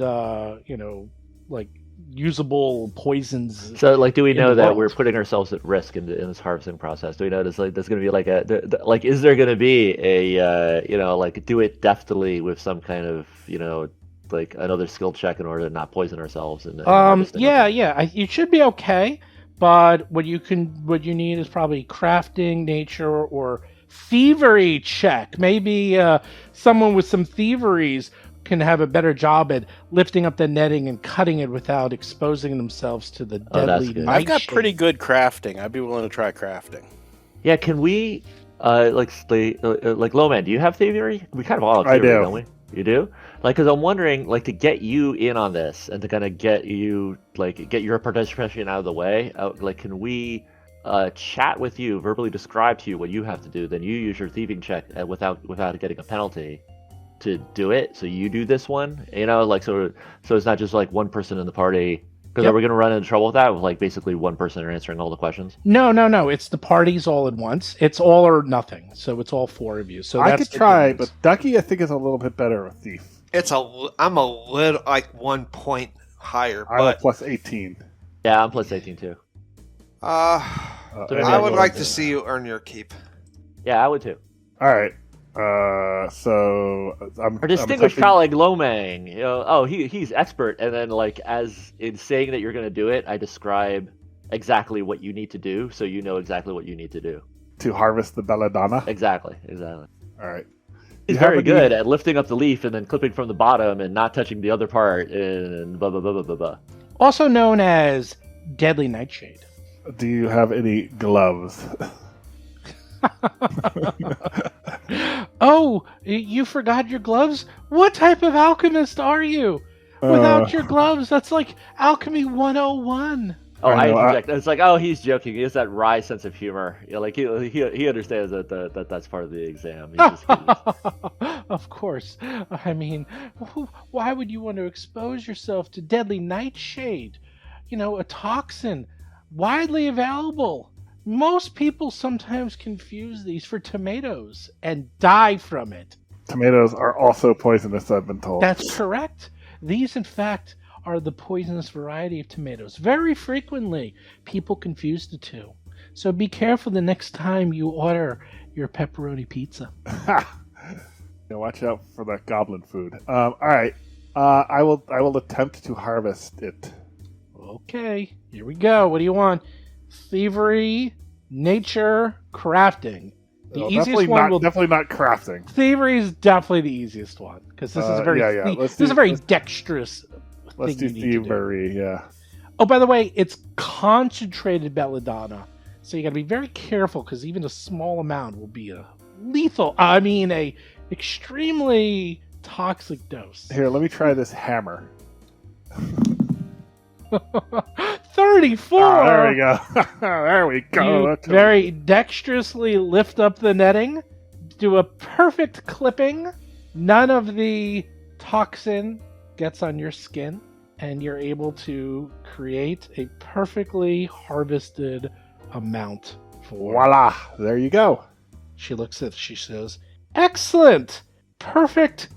usable poisons. So do we know that we're putting ourselves at risk in this harvesting process? Do we know there's going to be is there going to be a do it deftly with some kind of another skill check in order to not poison ourselves? You should be okay. But what you need is probably crafting, nature, or thievery check. Maybe someone with some thieveries can have a better job at lifting up the netting and cutting it without exposing themselves to the deadly nightshade. I've got pretty good crafting. I'd be willing to try crafting. Yeah, can we Lowman, do you have thievery? We kind of all have thievery, don't we? You do? Because I'm wondering, to get you in on this and to kind of get you, get your participation out of the way, can we chat with you, verbally describe to you what you have to do, then you use your thieving check without getting a penalty to do it. So you do this one, like so it's not just like one person in the party. Because Yep. are we going to run into trouble with that? With like basically one person answering all the questions? No. It's the parties all at once. It's all or nothing. So it's all 4 of you. So I that's could the try, difference. but Ducky I think is a little bit better with Thief. I'm a little like 1 point higher, I'm but plus 18. Yeah, I'm plus 18 too. maybe I I'll would go like with to see you earn your keep. Yeah, I would too. All right. So I'm Our distinguished colleague Lomang, he's expert, and then like as in saying that you're going to do it, I describe exactly what you need to do, so you know exactly what you need to do. to harvest the belladonna. Exactly. All right. He's You have very any- good at lifting up the leaf and then clipping from the bottom and not touching the other part and blah blah blah blah blah blah. Also known as Deadly Nightshade. Do you have any gloves? Oh, you forgot your gloves? What type of alchemist are you? Without your gloves, that's like Alchemy 101. Oh, I know, interject. It's like, oh, he's joking. He has that wry sense of humor. Like he understands that that's part of the exam. He's just- Of course. I mean, why would you want to expose yourself to Deadly Nightshade? A toxin, widely available. Most people sometimes confuse these for tomatoes and die from it. Tomatoes are also poisonous, I've been told. That's correct. These, in fact, are the poisonous variety of tomatoes. Very frequently, people confuse the two. So be careful the next time you order your pepperoni pizza. Watch out for that goblin food. All right. I will attempt to harvest it. Okay, here we go. What do you want? Thievery, nature, crafting. The Well, easiest one will. definitely not crafting. Thievery is definitely the easiest one because this is a very. yeah. This is a very dexterous. Let's thing do you need to do. thievery. Yeah. Oh, by the way, it's concentrated belladonna, so you got to be very careful because even a small amount will be a extremely toxic dose. Here, let me try this hammer. 34. There we go. There we go. You That's very dexterously lift up the netting, do a perfect clipping. None of the toxin gets on your skin, and you're able to create a perfectly harvested amount for. voila. There you go. She looks at. She says, "Excellent, perfect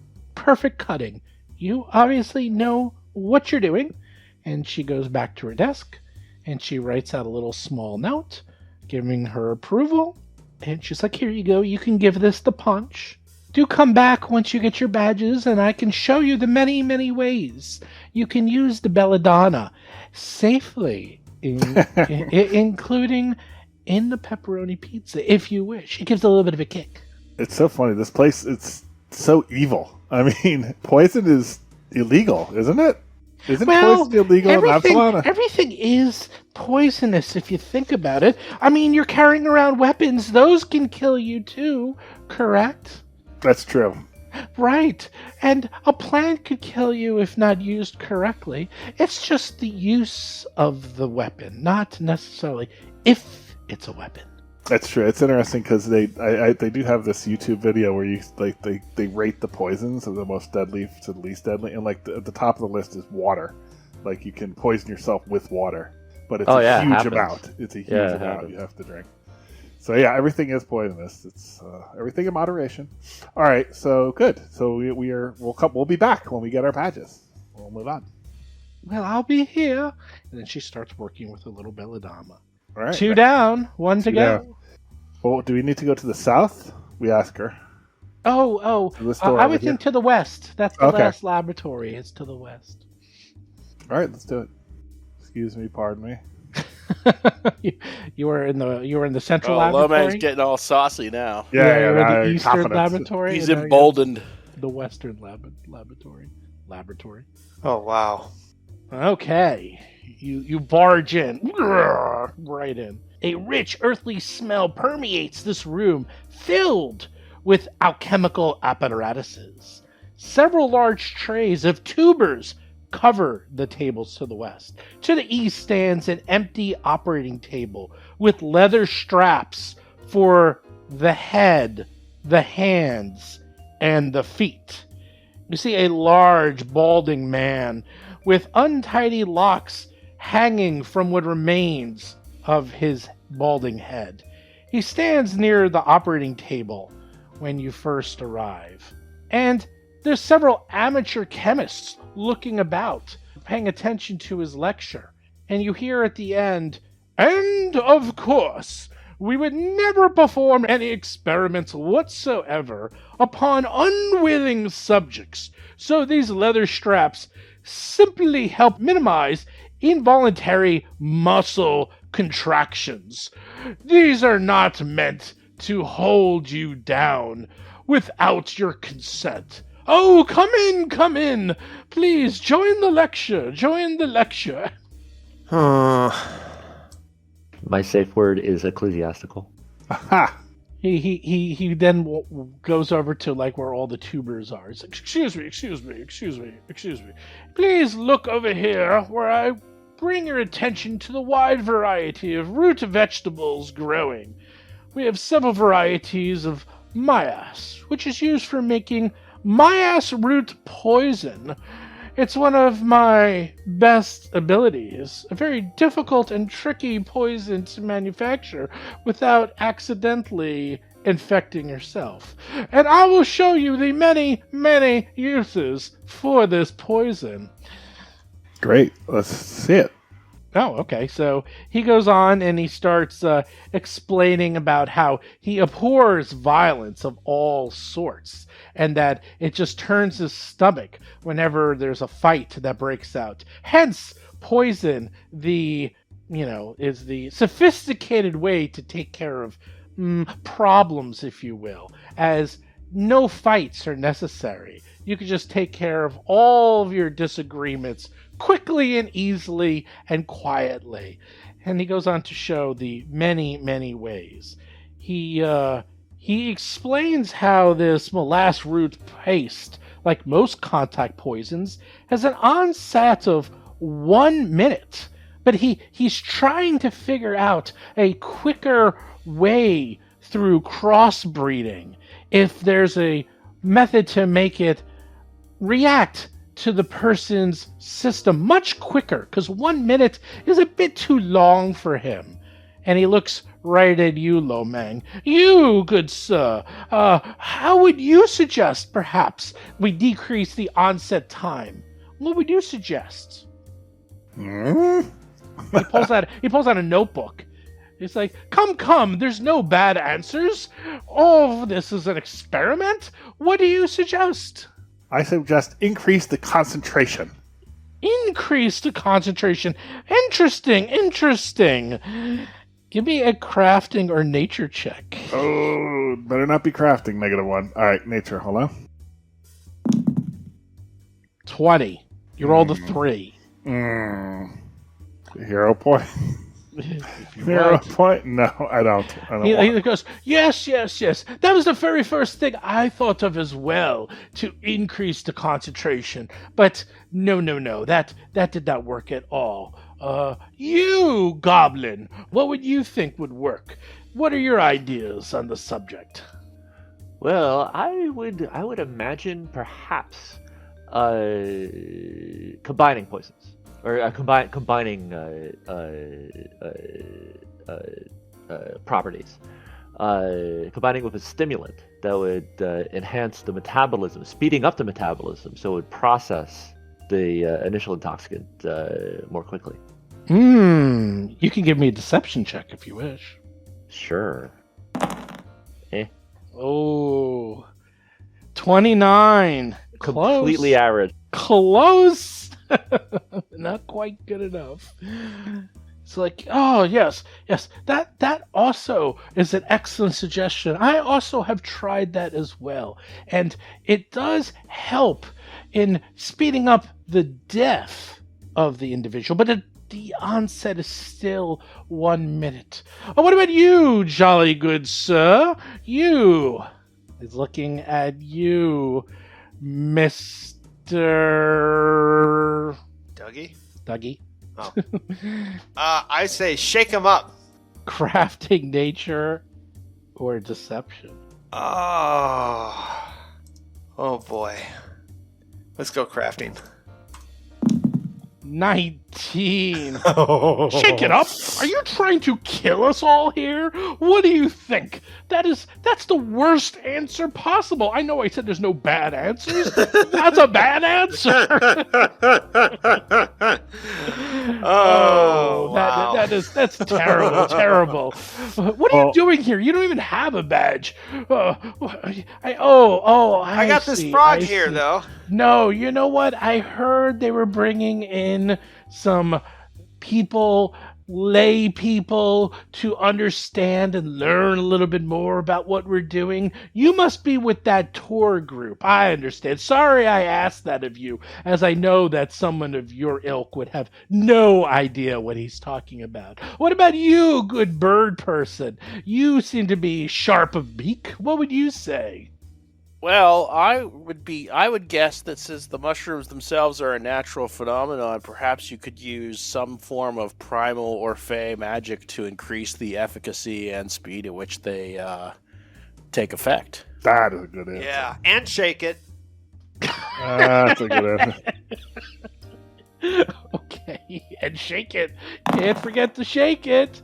cutting. You obviously know what you're doing." And she goes back to her desk, and she writes out a little small note, giving her approval. And she's like, "Here you go. You can give this the punch. Do come back once you get your badges, and I can show you the many, many ways you can use the belladonna safely, including in the pepperoni pizza, if you wish. It gives a little bit of a kick." It's so funny. This place, it's so evil. I mean, poison is illegal, isn't it? Isn't poison illegal in Absalom? Everything is poisonous if you think about it. I mean, you're carrying around weapons. Those can kill you too, correct? That's true. Right. And a plant could kill you if not used correctly. It's just the use of the weapon, not necessarily if it's a weapon. That's true. It's interesting because they do have this YouTube video where you they rate the poisons of the most deadly to the least deadly, and like at the top of the list is water. Like you can poison yourself with water, but it's a huge amount. It's a huge amount you have to drink. So yeah, everything is poisonous. It's everything in moderation. All right, so good. So we'll be back when we get our badges. We'll move on. Well, I'll be here. And then she starts working with a little belladonna. All right. 2 down, 1 to go. down. Well, do we need to go to the south? We ask her. Oh, To this door I over would here? think to the west. That's the Okay. last laboratory. It's to the west. All right, let's do it. Excuse me, pardon me. you were in the central Oh, laboratory. Lomang's getting all saucy now. You're in now the eastern confidence. laboratory. He's and now you're emboldened. in the western laboratory. Oh wow. Okay, you barge in, right in. A rich earthly smell permeates this room, filled with alchemical apparatuses. Several large trays of tubers cover the tables to the west. To the east stands an empty operating table with leather straps for the head, the hands, and the feet. You see a large, balding man with untidy locks hanging from what remains of his balding head. He stands near the operating table when you first arrive. And there's several amateur chemists looking about, paying attention to his lecture. And you hear at the end, "And of course, we would never perform any experiments whatsoever upon unwilling subjects, so these leather straps simply help minimize involuntary muscle contractions. These are not meant to hold you down without your consent. Oh, come in. Please, join the lecture. My safe word is ecclesiastical. Aha! He then goes over to like where all the tubers are. He's like, excuse me. Please look over here where I bring your attention to the wide variety of root vegetables growing. We have several varieties of myas, which is used for making myas root poison. It's one of my best abilities, a very difficult and tricky poison to manufacture without accidentally infecting yourself. And I will show you the many, many uses for this poison. Great. Let's see it. Oh, okay. So he goes on and he starts explaining about how he abhors violence of all sorts and that it just turns his stomach whenever there's a fight that breaks out. Hence, poison, is the sophisticated way to take care of problems, if you will, as no fights are necessary. You can just take care of all of your disagreements quickly and easily and quietly. And he goes on to show the many, many ways. He explains how this molass root paste, like most contact poisons, has an onset of 1 minute. But he's trying to figure out a quicker way through crossbreeding. If there's a method to make it react to the person's system much quicker, because 1 minute is a bit too long for him. And he looks right at you, Lomang. You, good sir, how would you suggest, perhaps, we decrease the onset time? What would you suggest? He pulls out a notebook. It's like, come, there's no bad answers. All of this is an experiment. What do you suggest? I suggest increase the concentration. Increase the concentration. Interesting. Give me a crafting or nature check. Oh, better not be crafting, -1. All right, nature, hold on. 20. You rolled a 3. Hero point. Hero point? No, I don't. He goes, yes. That was the very first thing I thought of as well, to increase the concentration. But no, that did not work at all. You, Goblin, what would you think would work? What are your ideas on the subject? Well, I would imagine perhaps combining poisons. Or combining properties. Combining with a stimulant that would enhance the metabolism, speeding up the metabolism, so it would process the initial intoxicant more quickly. You can give me a deception check if you wish. Sure. Oh, 29. Completely average. Close. Not quite good enough. It's like, oh, yes. That also is an excellent suggestion. I also have tried that as well. And it does help in speeding up the death of the individual. But the onset is still 1 minute. Oh, what about you, jolly good sir? You is looking at you, Mr. Dougie? Dougie. Oh. I say shake him up. crafting, nature, or deception. Oh boy. Let's go crafting. 19. Shake it up. Are you trying to kill us all here? What do you think? That's the worst answer possible. I know I said there's no bad answers. That's a bad answer. Wow. That's terrible, terrible. What are you doing here? You don't even have a badge. I got this frog here, though. No, you know what? I heard they were bringing in some people, lay people, to understand and learn a little bit more about what we're doing. You must be with that tour group. I understand. Sorry I asked that of you, as I know that someone of your ilk would have no idea what he's talking about. What about you, good bird person? You seem to be sharp of beak. What would you say? Well, I would guess that since the mushrooms themselves are a natural phenomenon, perhaps you could use some form of primal or fey magic to increase the efficacy and speed at which they take effect. That is a good answer. Yeah, and shake it. That's a good answer. Okay, and shake it. Can't forget to shake it.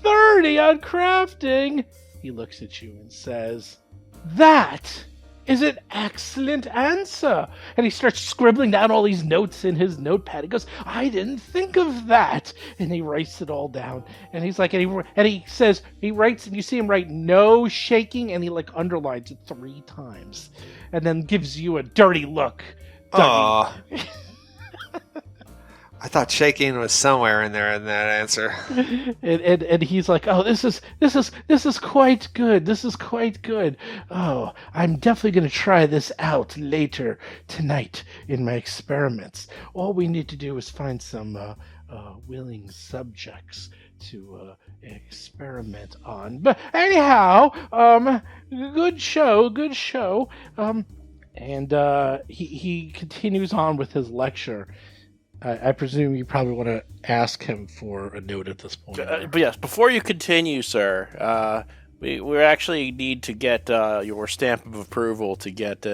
30 on crafting. He looks at you and says, "That is an excellent answer." And he starts scribbling down all these notes in his notepad. He goes, "I didn't think of that." And he writes it all down. And he's like, and he says, he writes, and you see him write "no shaking," and he like underlines it 3 times. And then gives you a dirty look. Aw. I thought shaking was somewhere in there in that answer. And he's like, "Oh, this is quite good. This is quite good. Oh, I'm definitely going to try this out later tonight in my experiments. All we need to do is find some willing subjects to experiment on. But anyhow, good show. And he continues on with his lecture. I presume you probably want to ask him for a note at this point. But yes, before you continue, sir, we actually need to get your stamp of approval to get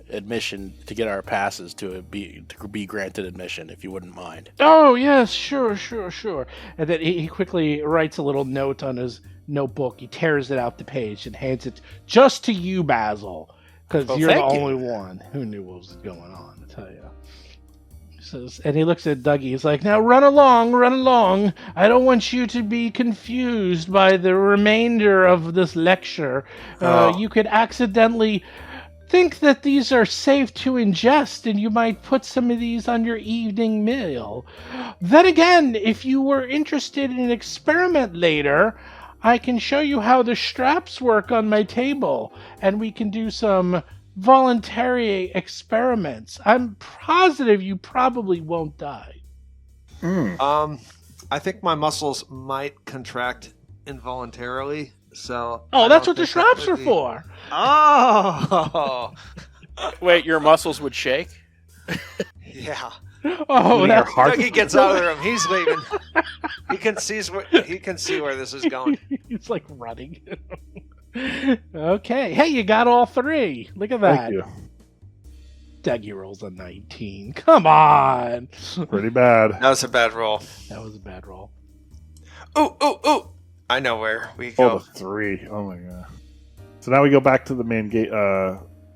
admission, to get our passes to be granted admission, if you wouldn't mind. Oh, yes, sure. And then he quickly writes a little note on his notebook. He tears it out the page and hands it just to you, Basil, because you're the only one who knew what was going on, I tell you. And he looks at Dougie. He's like, "Now run along. I don't want you to be confused by the remainder of this lecture. You could accidentally think that these are safe to ingest, and you might put some of these on your evening meal. Then again, if you were interested in an experiment later, I can show you how the straps work on my table, and we can do some voluntary experiments. I'm positive you probably won't die." I think my muscles might contract involuntarily, so... Oh, that's what the straps are for. Oh! Wait, your muscles would shake? Yeah. Oh, that's... Dougie gets out of the room. He's leaving. He can see where this is going. He's like running. Okay. Hey, you got all 3. Look at that. Thank you. Dougie rolls a 19. Come on. Pretty bad. That was a bad roll. That was a bad roll. Ooh. I know where we Oh, go. the 3. Oh my god. So now we go back to the main gate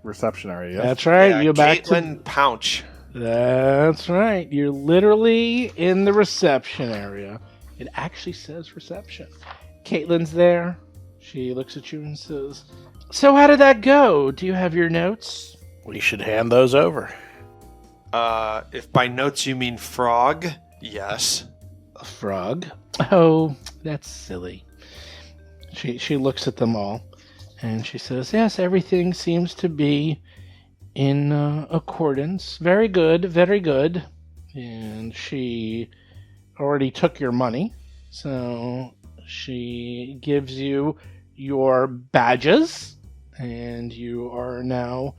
reception area. Yes? That's right. Yeah, You're back to... Caitlin Pouch. That's right. You're literally in the reception area. It actually says reception. Caitlin's there. She looks at you and says, "So how did that go? Do you have your notes?" We should hand those over. If by notes you mean frog, yes. A frog? Oh, that's silly. She looks at them all, and she says, "Yes, everything seems to be in accordance. Very good, very good." And she already took your money, so she gives you your badges, and you are now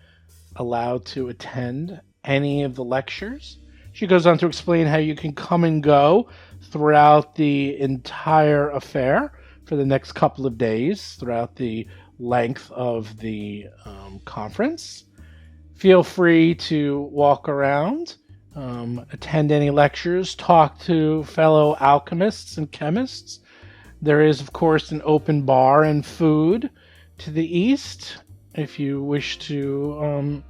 allowed to attend any of the lectures. She goes on to explain how you can come and go throughout the entire affair for the next couple of days throughout the length of the conference. Feel free to walk around, attend any lectures, talk to fellow alchemists and chemists. There is, of course, an open bar and food to the east if you wish to,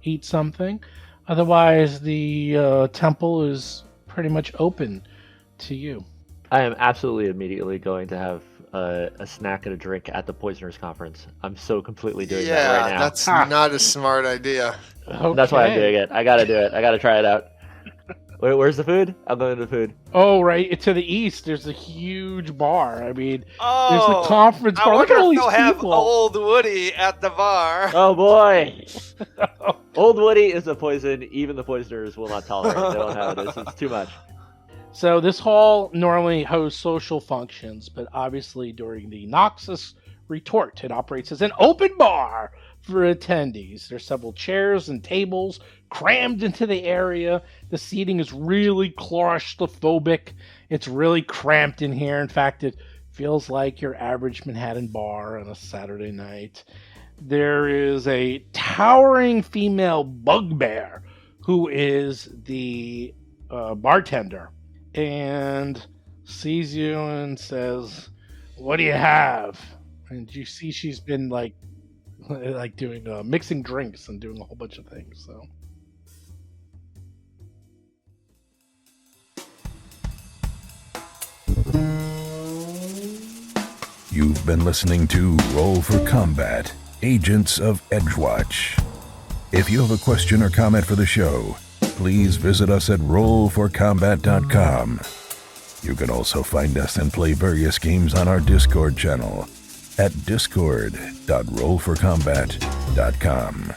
eat something. Otherwise, the temple is pretty much open to you. I am absolutely immediately going to have a snack and a drink at the Poisoners Conference. I'm so completely doing that right now. That's not a smart idea. Okay. That's why I'm doing it. I gotta do it. I gotta try it out. Where's the food? I'll go into the food. Oh, right. To the east, there's a huge bar. I mean, there's Oh, the conference bar. I Look at all wonder these if they'll have people. Old Woody at the bar. Oh boy! Old Woody is a poison. Even the Poisoners will not tolerate it. They don't have it. It's too much. So this hall normally hosts social functions, but obviously during the Noxus Retort, it operates as an open bar for attendees. There's several chairs and tables crammed into the area. The seating is really claustrophobic. It's really cramped in here. In fact, it feels like your average Manhattan bar on a Saturday night. There is a towering female bugbear who is the bartender and sees you and says, "What do you have?" And you see she's been like doing mixing drinks and doing a whole bunch of things. So You've been listening to Roll for Combat, Agents of Edgewatch. If you have a question or comment for the show, please visit us at rollforcombat.com. You can also find us and play various games on our Discord channel at discord.rollforcombat.com.